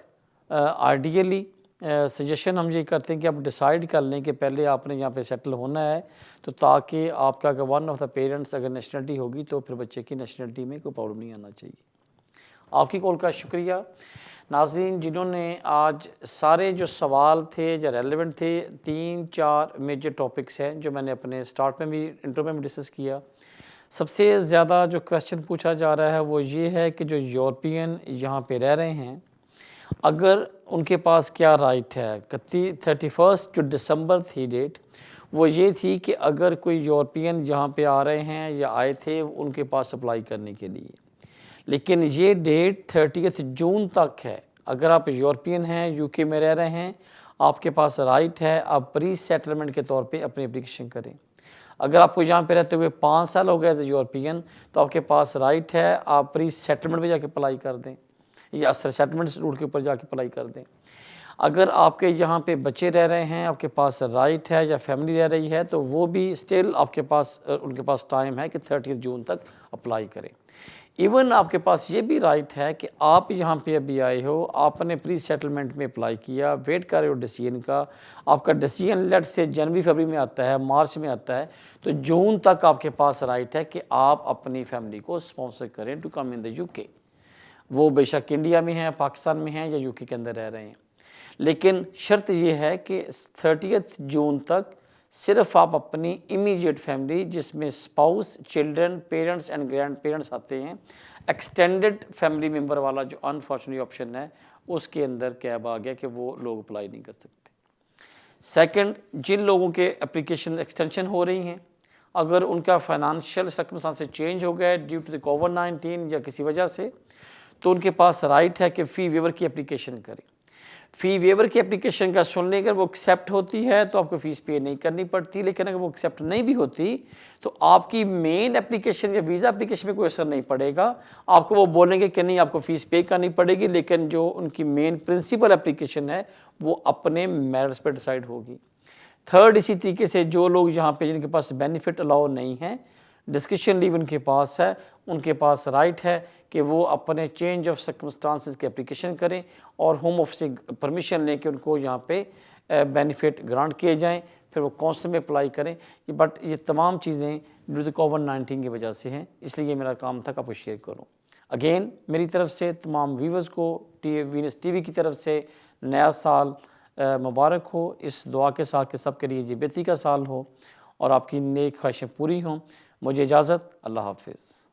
[SPEAKER 1] आइडियली सजेशन हम ये करते हैं कि आप डिसाइड कर लें कि पहले आपने यहाँ पे सेटल होना है, तो ताकि आपका अगर वन ऑफ द पेरेंट्स अगर नेशनलिटी होगी तो फिर बच्चे की नेशनलिटी में कोई प्रॉब्लम नहीं आना चाहिए। आपकी कॉल का शुक्रिया। नाज़रीन, जिन्होंने आज सारे जो सवाल थे जो रेलेवेंट थे, 3-4 मेजर टॉपिक्स हैं जो मैंने अपने स्टार्ट में भी इंट्रो में भी डिस्कस किया। सबसे ज़्यादा जो क्वेश्चन पूछा जा रहा है वो ये है कि जो यूरोपियन यहाँ पे रह रहे हैं अगर उनके पास क्या राइट है। 31 जो दिसंबर थी डेट, वो ये थी कि अगर कोई यूरोपियन यहाँ पे आ रहे हैं या आए थे उनके पास अप्लाई करने के लिए, लेकिन ये डेट 30 जून तक है। अगर आप यूरोपियन हैं, यूके में रह रहे हैं, आपके पास राइट है आप प्री सेटलमेंट के तौर पे अपनी एप्लीकेशन करें। अगर आपको यहाँ पे रहते हुए 5 साल हो गए एज ए यूरोपियन, तो आपके पास राइट है आप प्री सेटलमेंट में जाके अप्लाई कर दें या सेटलमेंट रूट के ऊपर जाके अप्लाई कर दें। अगर आपके यहाँ पे बच्चे रह रहे हैं, आपके पास राइट है, या फैमिली रह रही है, तो वो भी स्टिल आपके पास उनके पास टाइम है कि 30 जून तक अप्लाई करें। इवन आपके पास ये भी राइट है कि आप यहाँ पे अभी आए हो, आपने प्री सेटलमेंट में अप्लाई किया, वेट कर रहे हो डिसीजन का, आपका डिसीजन लेट से जनवरी फरवरी में आता है, मार्च में आता है, तो जून तक आपके पास राइट है कि आप अपनी फैमिली को स्पॉन्सर करें to come in the UK. वो बेशक इंडिया में हैं, पाकिस्तान में हैं या यूके के अंदर रह रहे हैं, लेकिन शर्त ये है कि 30 जून तक सिर्फ आप अपनी इमीडिएट फैमिली, जिसमें spouse, children, parents and grand parents आते हैं, एक्सटेंडेड फैमिली मेम्बर वाला जो अनफॉर्चुनेट ऑप्शन है, उसके अंदर कैब आ गया कि वो लोग अप्लाई नहीं कर सकते। सेकंड, जिन लोगों के एप्लीकेशन एक्सटेंशन हो रही हैं, अगर उनका फाइनेंशियल सर्कमस्टांसेस चेंज हो गया ड्यू टू द कोविड-19 या किसी वजह से, तो उनके पास राइट है कि फ़ी वेवर की एप्लीकेशन करें। फ़ी वेवर की एप्लीकेशन का सुनने अगर वो एक्सेप्ट होती है तो आपको फ़ीस पे नहीं करनी पड़ती, लेकिन अगर वो एक्सेप्ट नहीं भी होती तो आपकी मेन एप्लीकेशन या वीज़ा एप्लीकेशन में कोई असर नहीं पड़ेगा। आपको वो बोलेंगे कि नहीं आपको फ़ीस पे करनी पड़ेगी, लेकिन जो उनकी मेन प्रिंसिपल एप्लीकेशन है वो अपने मेरिट्स पर डिसाइड होगी। थर्ड, इसी तरीके से जो लोग यहाँ पे जिनके पास बेनिफिट अलाउ नहीं है, डिस्क्रिप्शन लीव उनके पास है, उनके पास राइट है कि वो अपने चेंज ऑफ सर्कमस्टांसेस की एप्लीकेशन करें और होम ऑफिस से परमिशन लेके उनको यहाँ पे बेनिफिट ग्रांट किए जाएं, फिर वो काउंसिल में अप्लाई करें। बट ये तमाम चीज़ें ड्यू टू कोविड-19 की वजह से हैं, इसलिए मेरा काम था कि आपको शेयर करूँ। अगेन मेरी तरफ से तमाम व्यूवर्स को वीनस टीवी की तरफ से नया साल मुबारक हो। इस दुआ के साथ कि सबके लिए बेहतरी का साल हो और आपकी नेक ख्वाहिशें पूरी हों। मुझे इजाज़त, अल्लाह हाफिज़।